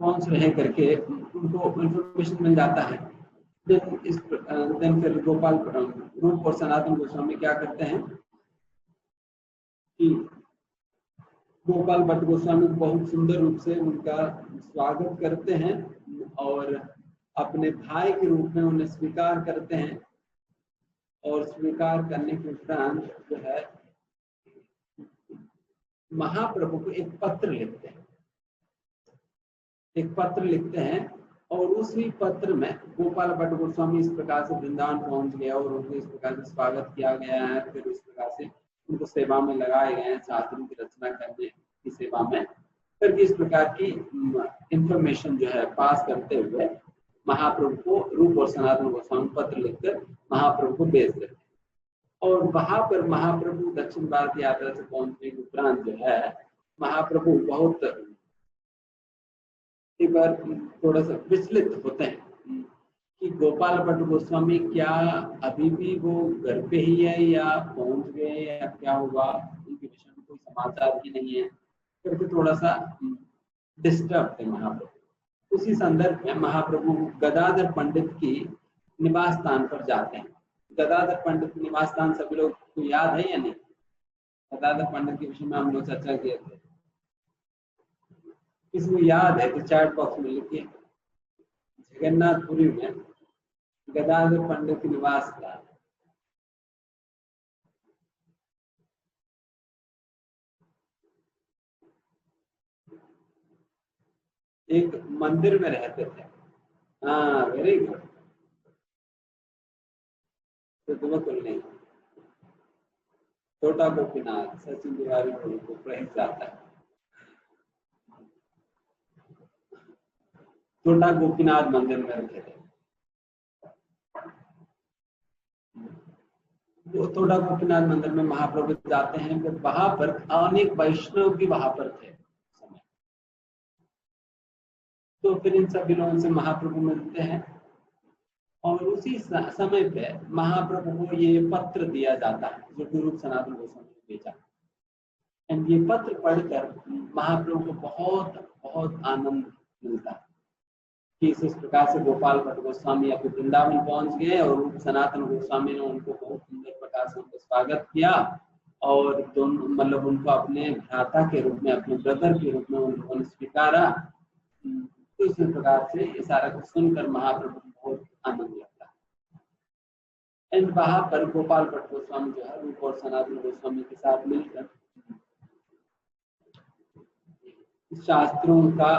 पहुंच रहे करके उनको इंफॉर्मेशन मिल जाता है। देन फिर गोपाल रूप और सनातन गोस्वामी क्या करते हैं कि गोपाल भट्ट गोस्वामी बहुत सुंदर रूप से उनका स्वागत करते हैं और अपने भाई के रूप में उन्हें स्वीकार करते हैं। और स्वीकार करने के उपरांत जो है महाप्रभु को एक पत्र लिखते हैं और उसी पत्र में गोपाल भट्ट गोस्वामी इस प्रकार से वृंदावन पहुंच गया और उनको इस प्रकार से स्वागत किया गया है, फिर इस प्रकार से उनको सेवा में लगाए गए हैं, शास्त्रों की रचना करने की सेवा में, फिर इस प्रकार की इंफॉर्मेशन जो है पास करते हुए महाप्रभु को रूप और सनातन गोस्वामी पत्र लिखकर महाप्रभु को भेज देते हैं। और वहां पर महाप्रभु दक्षिण भारत यात्रा से पहुंचने के उपरांत जो है महाप्रभु बहुत एक बार थोड़ा सा विचलित होते हैं कि गोपाल भट्ट गोस्वामी क्या अभी भी वो घर पे ही है या पहुंच गए या क्या हुआ, उनके विषय में कोई समाचार ही नहीं है करके थोड़ा सा डिस्टर्ब थे महाप्रभु। उसी संदर्भ में महाप्रभु गदाधर पंडित की निवास स्थान पर जाते हैं। गदाधर पंडित की निवास स्थान सभी लोग को याद है या नहीं? गदाधर पंडित के विषय में हम लोग चर्चा किए थे। किसी को याद है तो चैट बॉक्स में लिखिए। जगन्नाथपुरी में गदाधर पंडित की निवास स्थान, एक मंदिर में रहते थे। हाँ, वेरी गुड। तो बिल्कुल नहीं, छोटा गोपीनाथ सचिन तिवारी को प्रहित जाता है। छोटा गोपीनाथ मंदिर में रखे थे। छोटा गोपीनाथ मंदिर में महाप्रभु जाते हैं, फिर वहां पर अनेक वैष्णव भी वहां पर थे समय। तो फिर इन सभी लोगों से महाप्रभु मिलते हैं और उसी समय पे महाप्रभु को ये पत्र दिया जाता है जो गुरु सनातन गोस्वामी ने भेजा। एंड ये पत्र पढ़कर महाप्रभु को बहुत बहुत आनंद मिलता है कि इस प्रकार से गोपाल भट्ट गोस्वामी अपने वृंदावन पहुंच गए और रूप सनातन गोस्वामी ने उनको बहुत सुंदर प्रकार से उनका स्वागत किया और दोनों मतलब उनको अपने भ्राता के रूप में, अपने ब्रदर के रूप में उन्होंने स्वीकारा। तो इस प्रकार से ये सारा कुछ सुनकर महाप्रभु को बहुत आनंद लगता है। एंड वहां पर गोपाल भट्ट गोस्वामी जो है रूप और सनातन गोस्वामी के साथ मिलकर शास्त्रों का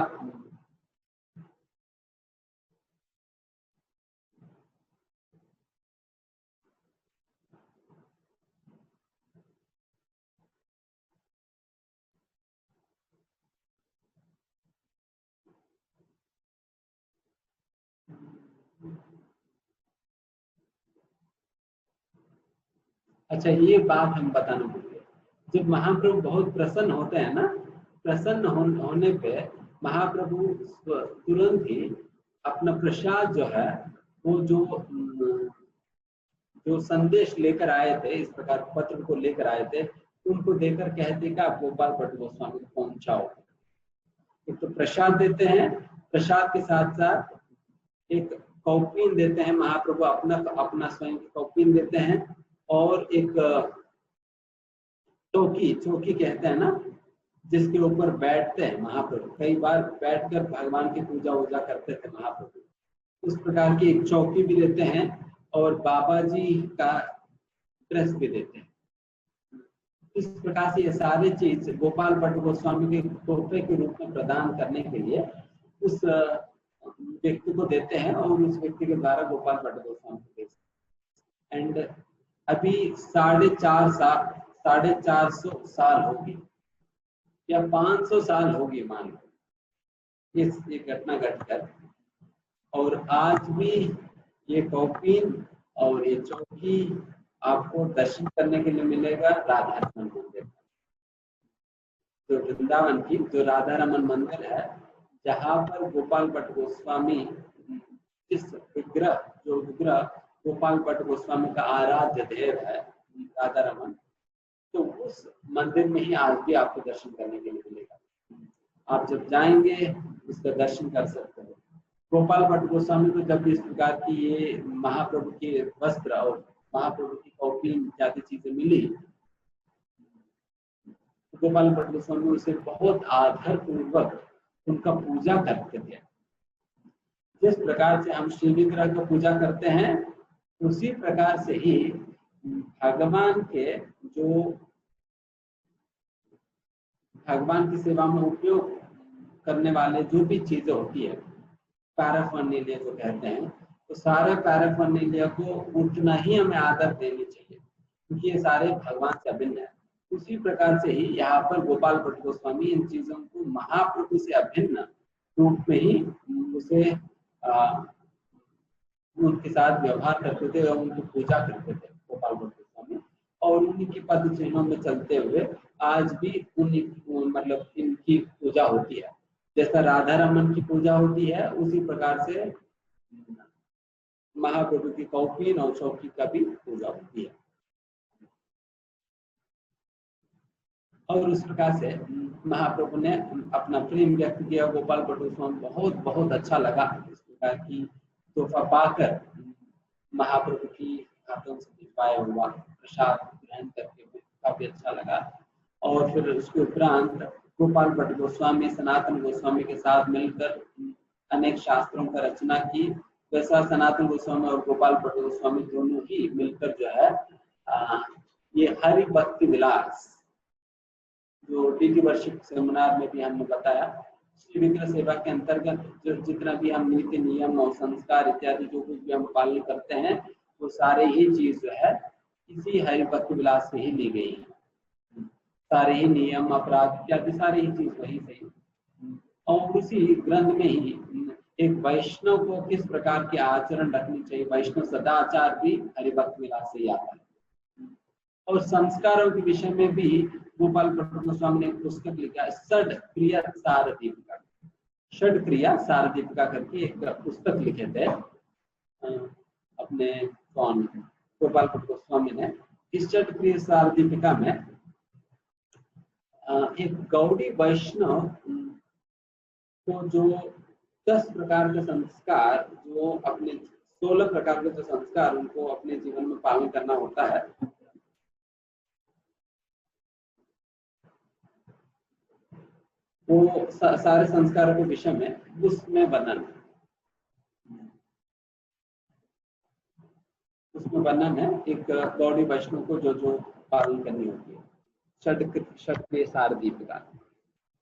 अच्छा ये बात हम बताना भूल गए, जब महाप्रभु बहुत प्रसन्न होते हैं ना, प्रसन्न होने पे महाप्रभु तुरंत ही अपना प्रसाद जो है वो जो संदेश लेकर आए थे, इस प्रकार पत्र को लेकर आए थे, उनको देकर कहते कि आप गोपाल भट्ट गोस्वामी को पहुंचाओ। तो प्रसाद देते हैं, प्रसाद के साथ साथ एक कौपीन देते हैं, महाप्रभु अपना स्वयं की कौपीन देते हैं और एक चौकी कहते हैं ना, जिसके ऊपर बैठते हैं महाप्रभु, कई बार बैठकर भगवान की पूजा वूजा करते थे महाप्रभु, उस प्रकार की एक चौकी भी देते हैं और बाबा जी का ड्रेस भी देते हैं। इस प्रकार से ये सारी चीज गोपाल भट्ट गोस्वामी के तोहफे के रूप में प्रदान करने के लिए उस व्यक्ति को देते हैं और उस व्यक्ति के द्वारा गोपाल भट्ट गोस्वामी को देते हैं। एंड अभी 450 साल होगी या 500 साल होगी मान लो ये घटना घटकर, और आज भी ये कौपीन और ये चौकी आपको दर्शन करने के लिए मिलेगा राधा रमन मंदिर, जो वृंदावन की जो राधा रमन मंदिर है, जहाँ पर गोपाल भट्ट गोस्वामी इस विग्रह गोपाल भट्ट गोस्वामी का आराध्य देव है राधा रमन, तो उस मंदिर में ही आज भी आपको दर्शन करने के लिए मिलेगा। आप जब जाएंगे उसका दर्शन कर सकते हो। गोपाल भट्ट गोस्वामी को जब इस प्रकार की ये महाप्रभु के वस्त्र और महाप्रभु की कौपीन इत्यादि चीजें मिली, गोपाल भट्ट गोस्वामी उसे बहुत आदर पूर्वक उनका पूजा करते थे। जिस प्रकार से हम शिव विग्रह का पूजा करते हैं उसी प्रकार से ही भगवान के जो भगवान की सेवा में उपयोग करने वाले जो भी चीजें होती है, पैराफर्नेलिया जो कहते हैं, तो सारे पैराफर्नेलिया को उतना ही हमें आदर देनी चाहिए क्योंकि ये सारे भगवान से अभिन्न है। उसी प्रकार से ही यहाँ पर गोपाल भट्ट गोस्वामी इन चीजों को महाप्रभु से अभिन्न रूप में ही उसे उनके साथ व्यवहार करते थे और उनकी पूजा करते थे गोपाल भट्ट गोस्वामी, और उन्हीं पद चिन्हों में चलते हुए आज भी मतलब इनकी पूजा होती है। जैसा राधा रमन की पूजा होती है उसी प्रकार से महाप्रभु की कौपीन और चौकी का भी पूजा होती है। और उस प्रकार से महाप्रभु ने अपना प्रेम व्यक्त किया। गोपाल भट्ट गोस्वामी बहुत बहुत अच्छा लगा इस प्रकार की तोहफा पाकर, महाप्रभु की हाथों से भिजवाया हुआ प्रसाद ग्रहण करके काफी अच्छा लगा। और फिर उसके उपरांत गोपाल भट्ट गोस्वामी सनातन गोस्वामी के साथ मिलकर अनेक शास्त्रों का रचना की। वैसा सनातन गोस्वामी और गोपाल भट्ट गोस्वामी दोनों ही मिलकर जो है ये हरि भक्ति विलास जो डीटी वर्षिप सेमिनार में भी हमने बताया, श्री विग्रह सेवा के अंतर्गत जो जितना भी हम नीति नियम और संस्कार इत्यादि जो कुछ भी हम पालन करते हैं वो सारे ही चीज जो है इसी हरि भक्ति विलास से ही ली गई है। सारे ही नियम अपराध इत्यादि सारी ही चीज वही सही, और उसी ग्रंथ में ही एक वैष्णव को किस प्रकार के आचरण रखनी चाहिए, वैष्णव सदाचार भी हरि भक्ति विलास से ही आता है। और संस्कारों के विषय में भी गोपाल भट्ट गोस्वामी ने एक पुस्तक लिखा, षड क्रिया सार दीपिका, षड क्रिया सार दीपिका करके एक पुस्तक लिखे थे अपने कौन गोपाल भट्ट गोस्वामी ने। इस षड क्रिया सार दीपिका में एक गौड़ी वैष्णव को जो 10 प्रकार के संस्कार जो अपने 16 प्रकार के जो संस्कार उनको अपने जीवन में पालन करना होता है। वो सारे संस्कारों के विषय में उसमें वर्णन है। उसमें वर्णन है एक गौड़ी वैष्णव को जो जो पालन करनी होती है, षट्क्रिय सारदीप का।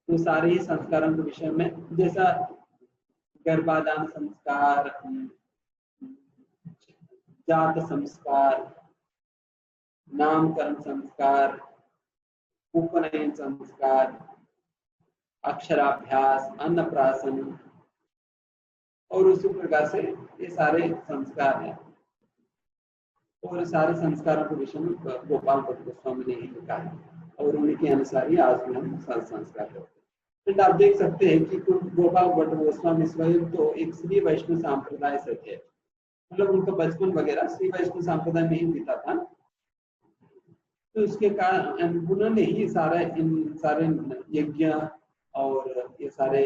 तो सारे ही संस्कारों के विषय में, जैसा गर्भाधान संस्कार, जात संस्कार, नामकरण संस्कार, उपनयन संस्कार, अक्षराभ्यास, अन्नप्राशन, और उसी प्रकार से ये सारे संस्कार हैं। और सारे संस्कारों के विषय में गोपाल भट्ट गोस्वामी ने ही लिखा है, और उनके अनुसार ही आज में हम संस्कार करते हैं। आप देख सकते हैं कि गोपाल भट्ट गोस्वामी स्वयं तो एक श्री वैष्णव संप्रदाय से थे, मतलब उनका बचपन वगैरह श्री वैष्णव संप्रदाय में ही बीता था। तो उसके कारण उन्होंने ही इन सारे यज्ञ और ये सारे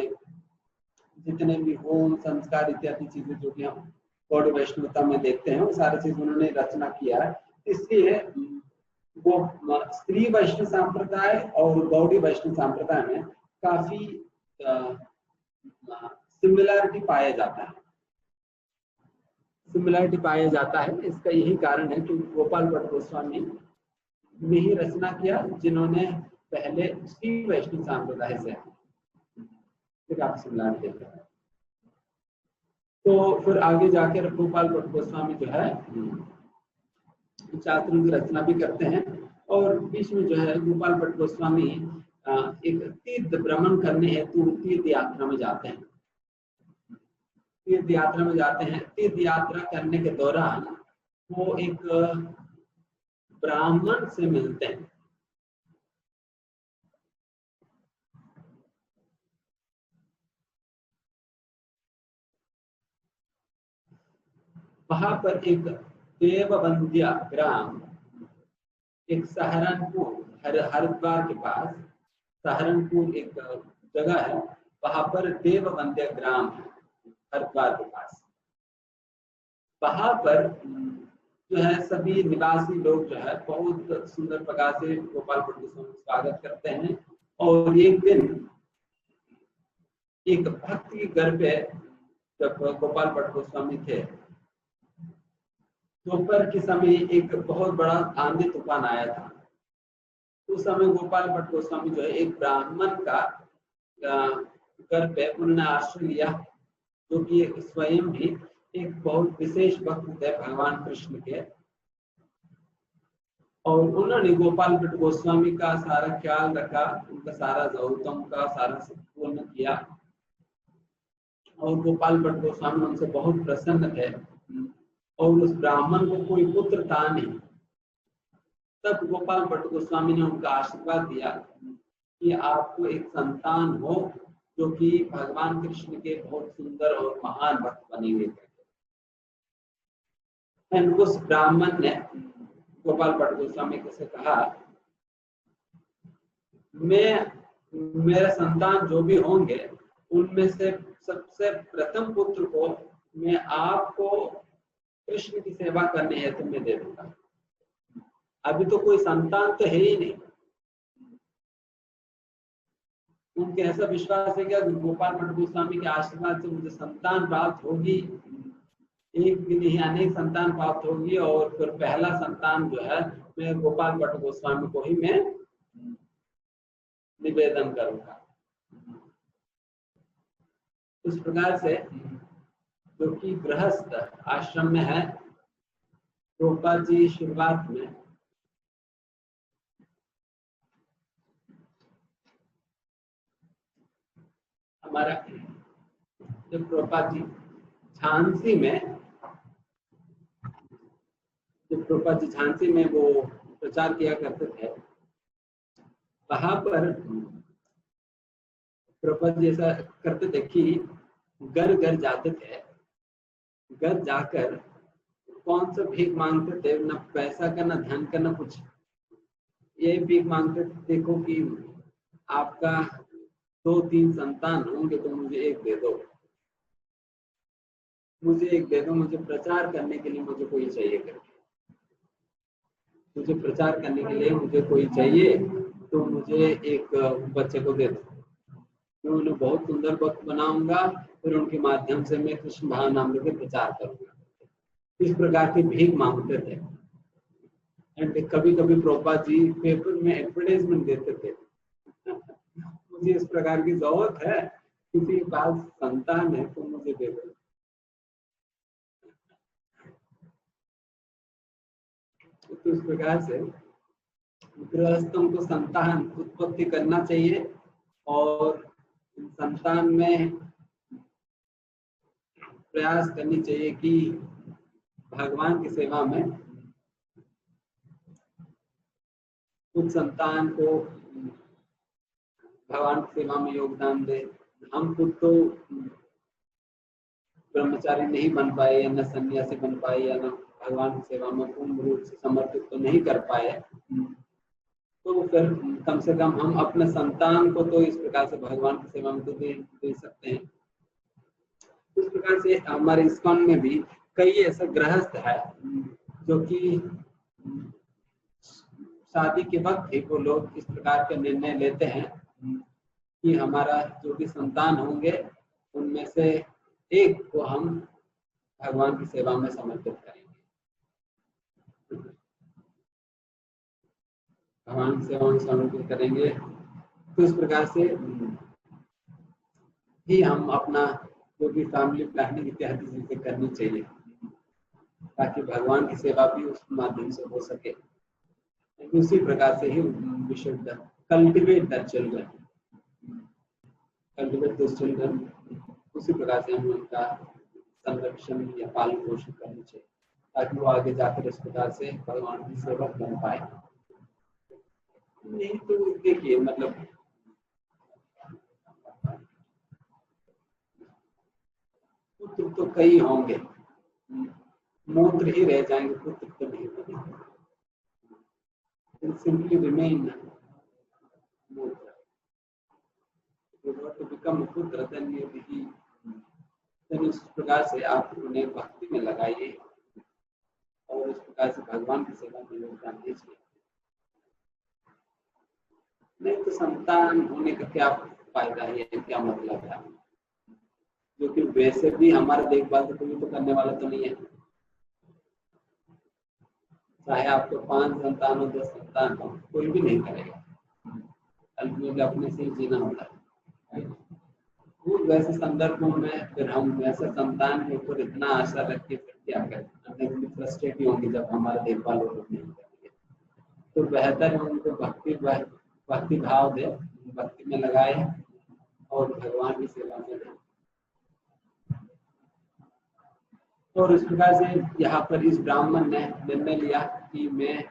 जितने भी होम संस्कार इत्यादि चीजें जो कि हम गौड़ वैष्णवता में देखते हैं, वो सारी चीज उन्होंने रचना किया है। इसलिए वो स्त्री वैष्णव संप्रदाय और गौड़ी वैष्णव संप्रदाय में काफी सिमिलरिटी पाया जाता है। इसका यही कारण है कि गोपाल भट्ट गोस्वामी ने ही रचना किया, जिन्होंने पहले श्री वैष्णव संप्रदाय से काफी सिमिलरिटी है। तो फिर आगे जाकर गोपाल भट्ट गोस्वामी जो है शास्त्रों की रचना भी करते हैं, और बीच में जो है गोपाल भट्ट गोस्वामी एक तीर्थ भ्रमण करने हेतु तीर्थ यात्रा में जाते हैं। तीर्थ यात्रा करने के दौरान वो एक ब्राह्मण से मिलते हैं। वहां पर एक देवबंदिया ग्राम, एक सहारनपुर, हरिद्वार के पास सहारनपुर एक जगह है, वहां पर देवबंदिया ग्राम है हरिद्वार के पास। वहां पर जो है सभी निवासी लोग जो है बहुत सुंदर प्रकार से गोपाल भट्ट गोस्वामी स्वागत करते हैं। और एक दिन एक भक्त के घर पे जब गोपाल भट्ट गोस्वामी थे, दोपहर के समय एक बहुत बड़ा आंधी तूफान आया था। उस समय गोपाल भट्ट गोस्वामी जो है एक ब्राह्मण का घर पे उन्होंने आश्रय लिया, जो कि स्वयं भी एक बहुत विशेष भक्त थे भगवान कृष्ण के। और उन्होंने गोपाल भट्ट गोस्वामी का सारा ख्याल रखा, उनका सारा जरूरतों का सारा पूर्ण किया, और गोपाल भट्ट गोस्वामी उनसे बहुत प्रसन्न थे। और उस ब्राह्मण को कोई पुत्र था नहीं, तब गोपाल भट्ट गोस्वामी ने उनका आशीर्वाद दिया कि आपको एक संतान हो जो कि भगवान कृष्ण के बहुत सुंदर और महान भक्त बने हुए थे। उस ब्राह्मण ने गोपाल भट्ट गोस्वामी से कहा, मेरा संतान जो भी होंगे उनमें से सबसे प्रथम पुत्र को मैं आपको कृष्ण की सेवा करने हेतु मैं दे दूंगा। अभी तो कोई संतान तो है ही नहीं। उनके ऐसा विश्वास है कि गोपाल भट्ट गोस्वामी के आशीर्वाद से मुझे संतान प्राप्त होगी, एक भी नहीं अनेक संतान प्राप्त होगी, और फिर पहला संतान जो है मैं गोपाल भट्ट गोस्वामी को ही मैं निवेदन करूंगा। इस प्रकार से जो कि गृहस्थ आश्रम में है, प्रभुपाद जी शुरुआत में हमारा जब प्रभुपाद जी झांसी में वो प्रचार किया करते थे, वहां पर प्रभुपाद जी ऐसा करते थे कि घर घर जाते थे, घर जाकर कौन सा भीख मांगते थे, ना पैसा का ना धन का ना कुछ, ये भीख मांगते थे, देखो कि आपका 2-3 संतान होंगे तो मुझे एक दे दो। मुझे एक दे दो, मुझे प्रचार करने के लिए मुझे कोई चाहिए करके, मुझे प्रचार करने के लिए मुझे कोई चाहिए, तो मुझे एक बच्चे को दे दो, मैं उन्हें बहुत सुंदर भक्त बनाऊंगा, फिर उनके माध्यम से मैं कृष्ण भावनामृत के प्रचार करूंगा। इस प्रकार की भीख मांगते थे। एंड कभी कभी प्रभुपाद जी पेपर में एडवर्टाइजमेंट देते थे, मुझे इस प्रकार की जरूरत है, किसी के पास संतान है तो मुझे दे दो। तो इस प्रकार से गृहस्थों को संतान उत्पत्ति करना चाहिए और संतान में प्रयास करनी चाहिए कि भगवान की सेवा में उस संतान को भगवान की सेवा में योगदान दे। हम खुद तो ब्रह्मचारी नहीं बन पाए, या न सन्यासी बन पाए, या न भगवान की सेवा में पूर्ण रूप से समर्पित तो नहीं कर पाए, तो फिर कम से कम हम अपने संतान को तो इस प्रकार से भगवान की सेवा में तो दे सकते हैं। इस प्रकार से हमारे इस्कॉन में भी कई ऐसे गृहस्थ है जो कि शादी के वक्त ही वो लोग इस प्रकार के निर्णय लेते हैं कि हमारा जो भी संतान होंगे उनमें से एक को हम भगवान की सेवा में समर्पित करेंगे, भगवान की सेवा में समर्पित करेंगे। तो इस प्रकार से ही हम अपना जो भी फैमिली प्लानिंग इत्यादि चीजें करनी चाहिए, ताकि भगवान की सेवा भी उस माध्यम से हो सके। उसी प्रकार से ही we should cultivate the children, cultivate those children। उसी प्रकार से हम उनका संरक्षण या पालन पोषण करनी चाहिए, ताकि वो आगे जाकर इस प्रकार से भगवान की सेवा बन पाए। नहीं तो देखिए, मतलब पुत्र तो कई होंगे, मूत्र ही रह जाएंगे, पुत्र तो नहीं बनेंगे। Simply remain Mudra. If you want to become a Putra, then you be, then इस प्रकार से आप उन्हें भक्ति में लगाइए और इस प्रकार से भगवान की सेवा में योगदान दीजिए। नहीं तो संतान होने का क्या फायदा है, क्या मतलब है, जो कि वैसे भी हमारा देखभाल तो कोई तो करने वाला तो नहीं है। चाहे आपको 5 संतान हो, 10 संतान हो, कोई भी नहीं करेगा। अल्टीमेटली अपने से ही जीना होता है। वो वैसे संदर्भों में फिर हम वैसे संतान के ऊपर इतना आशा रख के फिर क्या करें, फ्रस्ट्रेट होंगे जब हमारा देखभाल वो लोग नहीं करेंगे। तो बेहतर है उनको भक्ति भाव दे, भक्ति में लगाए और भगवान की सेवा में दे। और इस प्रकार से यहाँ पर इस ब्राह्मण ने निर्णय लिया कि मैं,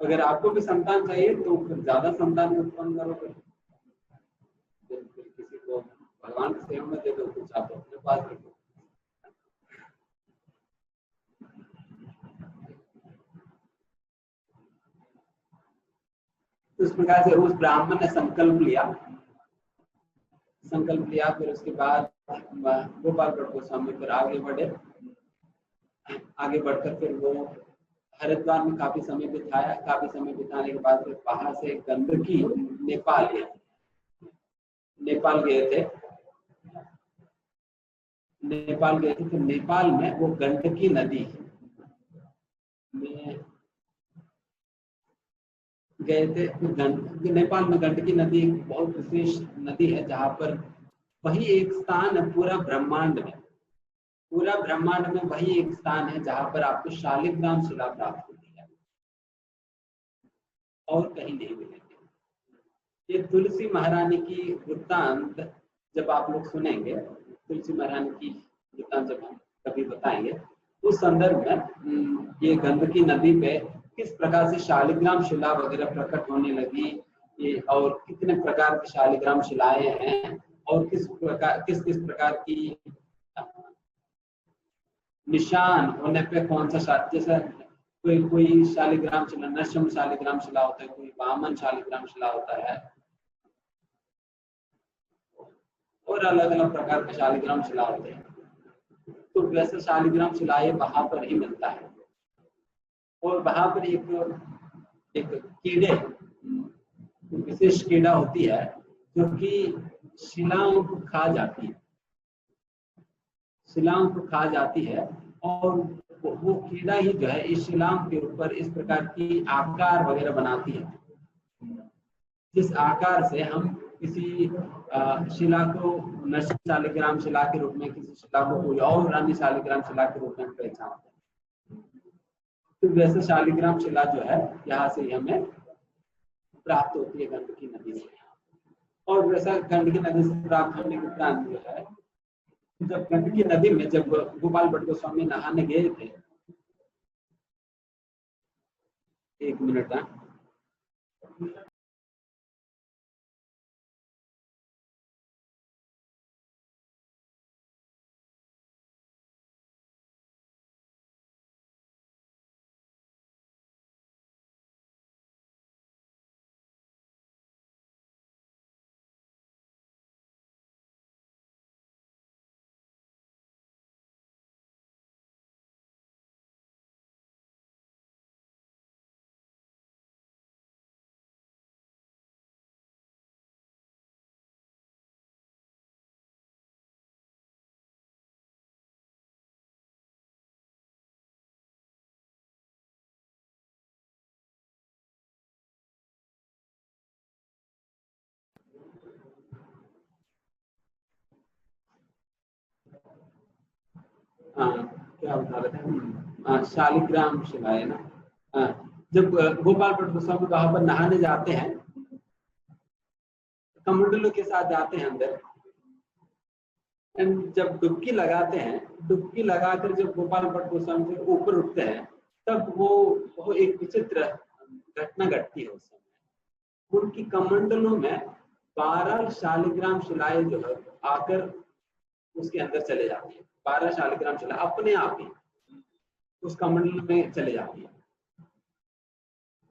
अगर आपको भी संतान चाहिए तो फिर ज्यादा संतान उत्पन्न करो, फिर किसी को भगवान की सेवा में दे दो, कुछ आप अपने पास रखो। तो इस प्रकार से उस ब्राह्मण ने संकल्प लिया। फिर उसके बाद गोपाल भट्ट गोस्वामी फिर आगे बढ़कर फिर वो हरिद्वार में काफी समय बिताया। काफी समय बिताने के बाद फिर वहां से गंडकी नेपाल गए थे। तो नेपाल में वो गंडकी नदी में गए थे। नेपाल में गंडकी नदी एक बहुत विशेष नदी है, जहाँ पर वही एक स्थान है पूरा ब्रह्मांड में वही एक स्थान है जहाँ पर आपको शालिग्राम शिला प्राप्त होती है और कहीं नहीं मिलेगी। ये तुलसी महारानी की वृत्तांत जब आप लोग सुनेंगे, तुलसी महारानी की वृत्तांत जब हम कभी बताएंगे, उस संदर्भ में ये गंडकी नदी पे किस प्रकार से शालिग्राम शिला वगैरह प्रकट होने लगी, ये और कितने प्रकार की शालिग्राम शिलाएं हैं और किस प्रकार की निशान होने पे कौन सा, जैसे कोई शालिग्राम शिला नरसिंह शालिग्राम शिला होता है, कोई वामन शालिग्राम शिला होता है, और अलग अलग प्रकार के शालिग्राम शिला होते हैं। तो वैसे शालिग्राम शिला ये वहां पर ही मिलता है। और वहां पर एक कीड़े, विशेष कीड़ा होती है जो कि शिलाओं को खा जाती है, शिलाओं को खा जाती है। और वो कीड़ा ही जो है इस शिलाओं के ऊपर इस प्रकार की आकार वगैरह बनाती है, जिस आकार से हम किसी शिला को नशीली शालिग्राम शिला के रूप में, किसी शिला को कोई और अन्य शालिग्राम शिला के रूप में पहचानते हैं। तो वैसे शालिग्राम शिला जो है यहाँ से हमें प्राप्त होती है गंडकी नदी से। और वैसा गंडकी नदी से प्राप्त होने के उपरांत जो है, जब गंडकी नदी में जब गोपाल भट्ट गोस्वामी नहाने गए थे, एक मिनट है, क्या बता रहे थे, शालिग्राम शिला है ना। जब गोपाल भट्ट गोस्वामी वहां पर नहाने जाते हैं, कमंडलों के साथ जाते हैं अंदर, एंड जब डुबकी लगाते हैं, डुबकी लगाकर जब गोपाल भट्ट गोस्वामी से ऊपर उठते हैं, तब वो एक विचित्र घटना घटती है। उस समय उनकी कमंडलों में 12 शालिग्राम शिलाएं जो है आकर उसके अंदर चले जाती है। 12 शालिग्राम शिला अपने आप ही उस कमंडल में चले जाती है।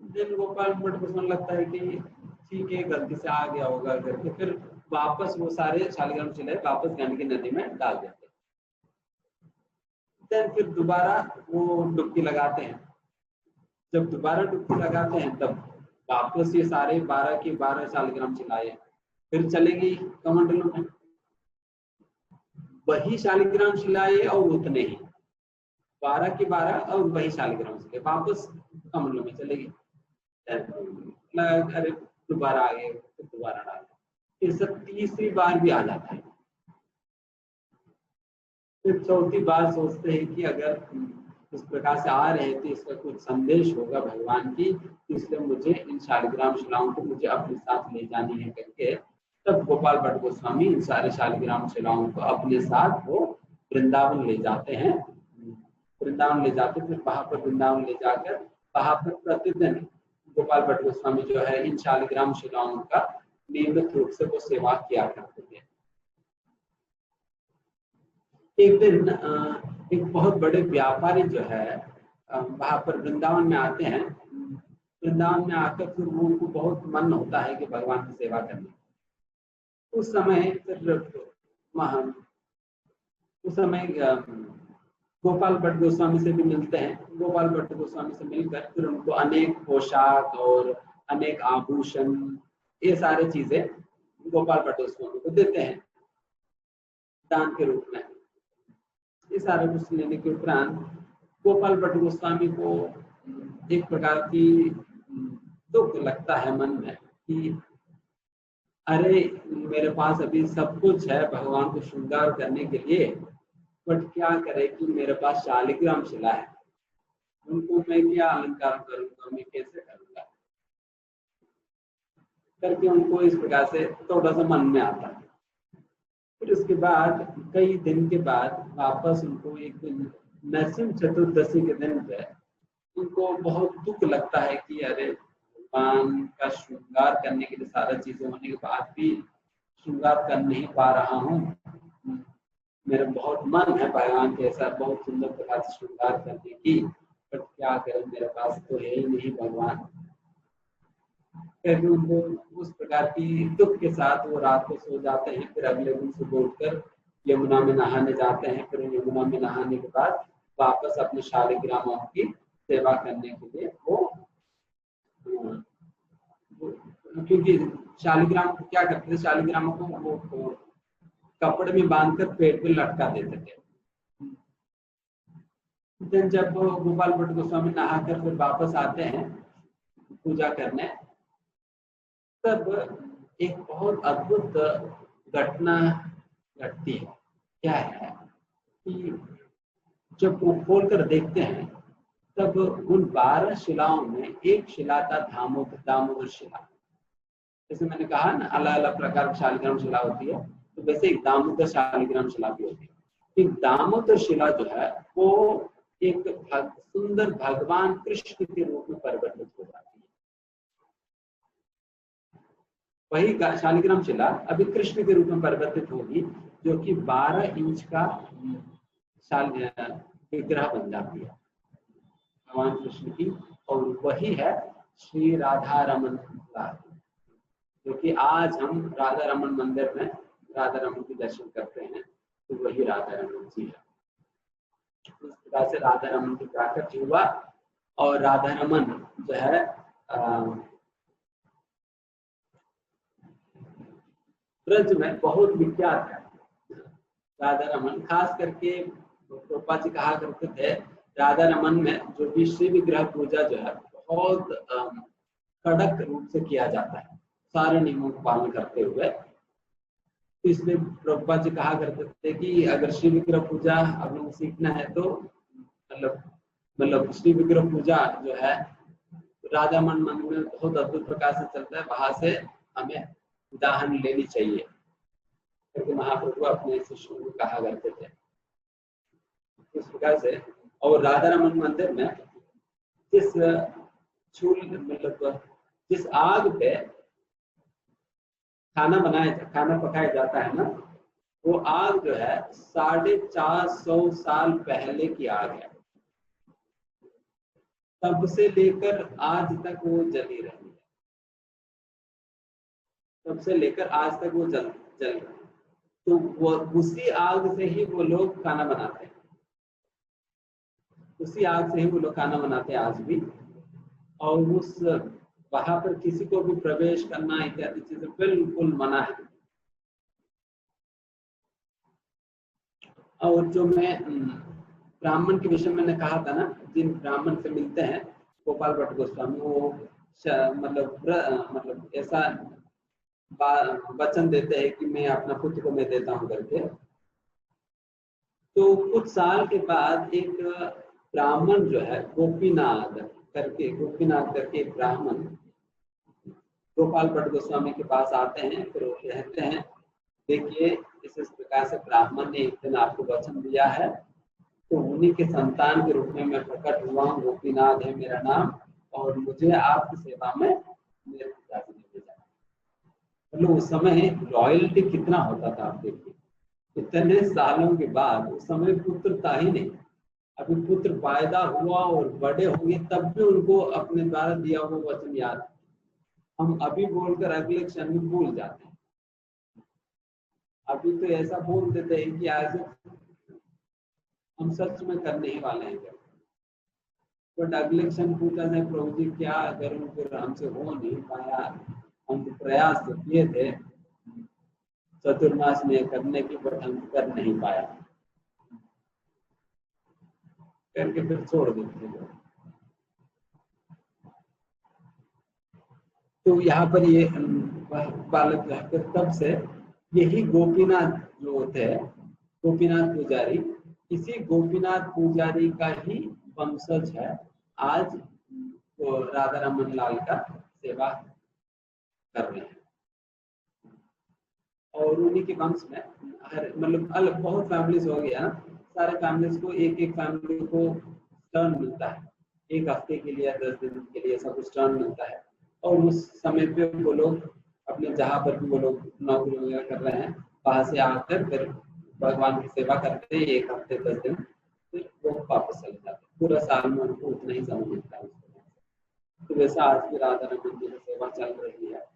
दिन गोपाल भट्ट गोस्वामी लगता है कि ठीक है, गलती से आ गया होगा करके फिर वापस वो सारे शालिग्राम शिलाएं वापस गंडकी नदी में डाल देते हैं। फिर दोबारा वो डुबकी लगाते हैं। जब दोबारा डुबकी लगाते हैं तब वापस ये सारे 12 की 12 शालिग्राम शिलाएं फिर चलेगी कमंडलों में। वही शालिग्राम शिलाएं और उतने ही 12 की 12 और वही शालिग्राम शिलाएं वापस कमंडलों में चलेगी। अरे दोबारा आ गए, दोबारा डाल, ये सब तीसरी बार भी आ जाता है। फिर चौथी बार सोचते हैं कि अगर इस प्रकार से आ रहे थे, इसका कुछ संदेश होगा भगवान की, इसलिए मुझे इन शालिग्राम शिलाओं को मुझे अपने साथ ले जानी है करके तब गोपाल भट्ट गोस्वामी इन सारे शालिग्राम शिलाओं को अपने साथ वो वृंदावन ले जाते हैं। वृंदावन ले जाते, फिर वहां पर वृंदावन ले जाकर वहां पर प्रतिदिन गोपाल भट्ट गोस्वामी जो है इन शालिग्राम शिलाओं का नियमित रूप से वो सेवा किया करते थे। एक दिन एक बहुत बड़े व्यापारी जो है वहां पर वृंदावन में आते हैं। वृंदावन में आकर फिर उनको बहुत मन होता है कि भगवान की सेवा करने। उस समय फिर उस समय गोपाल भट्ट गोस्वामी से भी मिलते हैं। गोपाल भट्ट गोस्वामी से मिलकर फिर उनको अनेक पोशाक और अनेक आभूषण, ये सारी चीजें गोपाल भट्ट गोस्वामी को देते हैं दान के रूप में। ये सारे कुछ लेने के उपरांत गोपाल भट्ट गोस्वामी को एक प्रकार की दुख लगता है मन में कि अरे मेरे पास अभी सब कुछ है भगवान को श्रृंगार करने के लिए, बट क्या करे कि मेरे पास शालिग्राम शिला है, उनको मैं क्या अलंकार करूंगा, मैं कैसे करूंगा करके उनको इस प्रकार से थोड़ा सा मन में आता है। फिर उसके बाद कई दिन के बाद वापस उनको एक दिन नरसिंह चतुर्दशी के दिन पे उनको बहुत दुख लगता है कि अरे भगवान का श्रृंगार करने के लिए सारा चीजें होने के बाद भी श्रृंगार कर नहीं पा रहा हूँ। मेरा बहुत मन है भगवान के ऐसा बहुत सुंदर प्रकार से श्रृंगार करने की, बट क्या करें मेरे पास तो है ही नहीं भगवान। उनको उस प्रकार की दुख के साथ वो रात को सो जाते हैं। फिर अगले दिन सुबह उठकर यमुना में नहाने जाते हैं, फिर यमुना में नहाने के बाद वापस अपने शालिग्रामों की सेवा करने के लिए क्योंकि शालिग्राम को क्या करते थे, शालिग्रामों को वो कपड़े में बांधकर पेट पे लटका देते थे। फिर जब गोपाल भट्ट गोस्वामी नहाकर फिर वापस आते हैं पूजा करने, तब एक बहुत अद्भुत घटना घटती है। क्या है कि जब वो खोलकर देखते हैं तब उन 12 शिलाओं में एक शिला था दामोदर शिला। जैसे मैंने कहा ना, अलग अलग प्रकार की शालिग्राम शिला होती है, तो वैसे एक दामोदर शालिग्राम शिला भी होती है। एक दामोदर शिला जो है वो एक सुंदर भगवान कृष्ण के रूप में परिवर्तित हो जाती है। वही शालिग्राम शिला अभी कृष्ण के रूप में परिवर्तित होगी, जो कि 12 इंच का विग्रह बन जाती है भगवान कृष्ण की। और वही है श्री राधा रमन, जो कि आज हम राधा रमन मंदिर में राधा रमन के दर्शन करते हैं, तो वही राधा रमन जी है। उस प्रकार से राधा रमन की प्राकट्य हुआ, और राधा रमन जो है ब्रज में बहुत विख्यात है। राधा रमन खास करके प्रभुपाद जी कहा करते थे, राधा रमन में जो भी श्री विग्रह पूजा जो है बहुत कड़क रूप से किया जाता है, सारे नियमों का पालन करते हुए। इसलिए प्रभुपाद जी कहा करते थे कि अगर श्री विग्रह पूजा आप लोगों को सीखना है तो मतलब श्री विग्रह पूजा जो है राधा मन मंदिर में बहुत अद्भुत प्रकार से चलता है, वहां से हमें उदाहरण लेनी चाहिए, क्योंकि महाप्रभु अपने शिष्यों को कहा करते थे इस प्रकार से। और राधा रमन मंदिर में जिस जिस आग पे खाना पकाया जाता है ना, वो आग जो है 450 साल पहले की आग है। तब से लेकर आज तक वो जली रही है, तब से लेकर आज तक वो जल रही है। तो वो उसी आग से ही वो लोग खाना बनाते हैं, उसी आग से ही वो लोग खाना बनाते हैं आज भी। और उस वहां पर किसी को भी प्रवेश करना इत्यादि चीजें बिल्कुल मना है। और जो मैं ब्राह्मण के विषय में कहा था ना, जिन ब्राह्मण से मिलते हैं गोपाल भट्ट गोस्वामी, वो मतलब ऐसा वचन देते हैं कि मैं अपना पुत्र को मैं देता हूं करके। तो कुछ साल के बाद एक ब्राह्मण जो है गोपीनाथ करके एक ब्राह्मण गोपाल भट्ट गोस्वामी के पास आते हैं। फिर वो कहते हैं, देखिए इस प्रकार से ब्राह्मण ने एक दिन आपको वचन दिया है, तो उन्हीं के संतान के रूप में मैं प्रकट हुआ हूँ, गोपीनाथ है मेरा नाम, और मुझे आपकी सेवा में मेरे पिताजी ने भेजा। मतलब उस समय रॉयल्टी कितना होता था आप देखिए, इतने सालों के बाद उस समय पुत्र था ही नहीं। अभी पुत्र पैदा हुआ और बड़े होंगे तब भी उनको अपने द्वारा दिया हुआ वचन याद। हम अभी बोलकर अगले क्षण में भूल जाते हैं। अभी तो ऐसा बोल देते हैं कि आज हम सच में करने ही वाले हैं, बट अगले क्षण पूछा जाए प्रभु जी क्या अगर उनको हमसे हो नहीं पाया, हम तो प्रयास तो किए थे चतुर्मास में करने की, बट हम कर नहीं पाया करके फिर छोड़ देते हैं। तो यहाँ पर ये बालक तब से यही गोपीनाथ जो होते हैं, गोपीनाथ पुजारी, इसी गोपीनाथ पुजारी का ही वंशज है आज तो राधा रमन लाल का सेवा कर रहे हैं। और उन्हीं के वंश में मतलब अलग बहुत फैमिलीज हो गया, सारे फैमिलीज को एक फैमिली को टर्न मिलता है, एक हफ्ते के लिए 10 दिन के लिए सब कुछ टर्न मिलता है। और उस समय पे वो लोग अपने जहाँ पर भी वो लोग नौकरी वगैरह कर रहे हैं वहां से आकर फिर भगवान की सेवा करते हैं 1 हफ्ते 10 दिन, फिर वो वापस चले जाते हैं। पूरा साल में उनको उतना ही समय मिलता है। तो वैसा आज भी राधा रमन जी की सेवा चल रही है।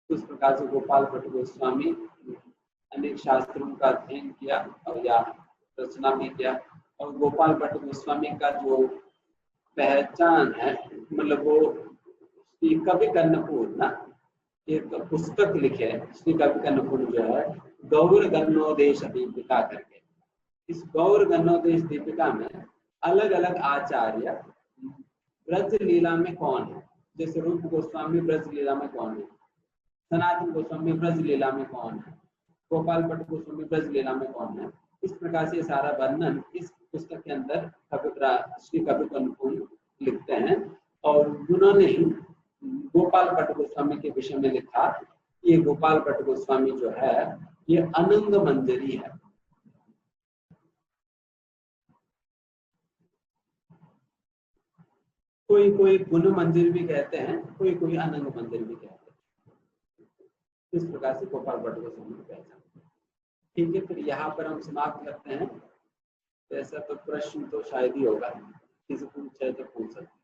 उस प्रकार से गोपाल भट्ट गोस्वामी अनेक शास्त्रों का अध्ययन किया और या रचना भी किया। और गोपाल भट्ट गोस्वामी का जो पहचान है, मतलब वो श्री कवि कर्णपुर ना एक पुस्तक लिखे है, श्री कवि कर्णपुर जो है गौर गणोदेश दीपिका करके। इस गौर गणोदेश दीपिका में अलग अलग आचार्य ब्रज लीला में कौन है, जैसे रूप गोस्वामी ब्रज लीला में कौन है, सनातन गोस्वामी ब्रज लीला में कौन है, गोपाल भट्ट गोस्वामी ब्रज लीला में कौन है, इस प्रकार से सारा वर्णन इस पुस्तक के अंदर श्री कवि कर्णपुर लिखते हैं। और उन्होंने गोपाल भट्ट गोस्वामी के विषय में लिखा, ये गोपाल भट्ट गोस्वामी जो है ये अनंग मंजरी है। कोई कोई गुण मंजरी भी कहते हैं, कोई कोई अनंग मंजरी भी कहते हैं। इस प्रकार से गोपाल भट्ट गोस्वामी की पहचान। ठीक है, फिर यहाँ पर हम समाप्त करते हैं। ऐसा तो प्रश्न तो शायद ही होगा, किसी पूछे तो पूछ सकते।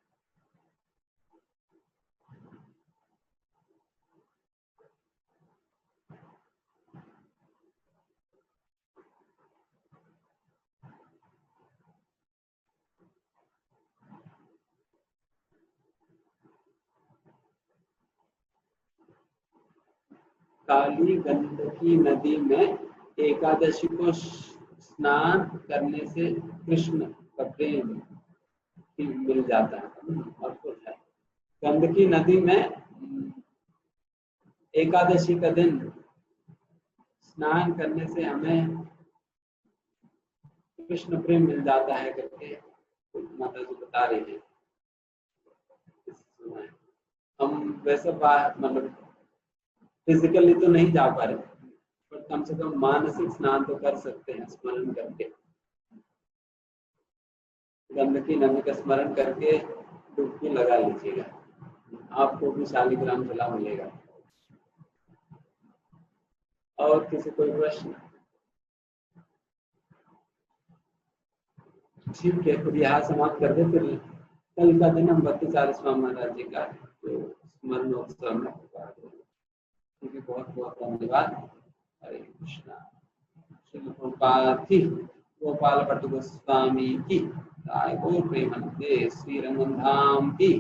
काली गंडकी नदी में एकादशी को स्नान करने से कृष्ण का प्रेम मिल जाता है। और कुछ है, गंडकी नदी में एकादशी का दिन स्नान करने से हमें कृष्ण प्रेम मिल जाता है करके माता जी बता रही है। हम वैसे मतलब फिजिकली तो नहीं जा पा रहे, पर कम से कम मानसिक स्नान तो कर सकते हैं स्मरण करके। गंडकी नदी का स्मरण करके डुबकी लगा लीजिएगा, आपको भी शालिग्राम जला मिलेगा। और किसी कोई प्रश्न? ठीक है, फिर यहाँ समाप्त कर दे। फिर कल का दिन हम 32 स्वामी महाराज जी का तो स्मरणोत्सव में ठीक है। बहुत बहुत धन्यवाद। हरे कृष्णा। श्री गोपाल भट्ट गोस्वामी की, गौर प्रेमानंदे, श्री रंगन धाम की।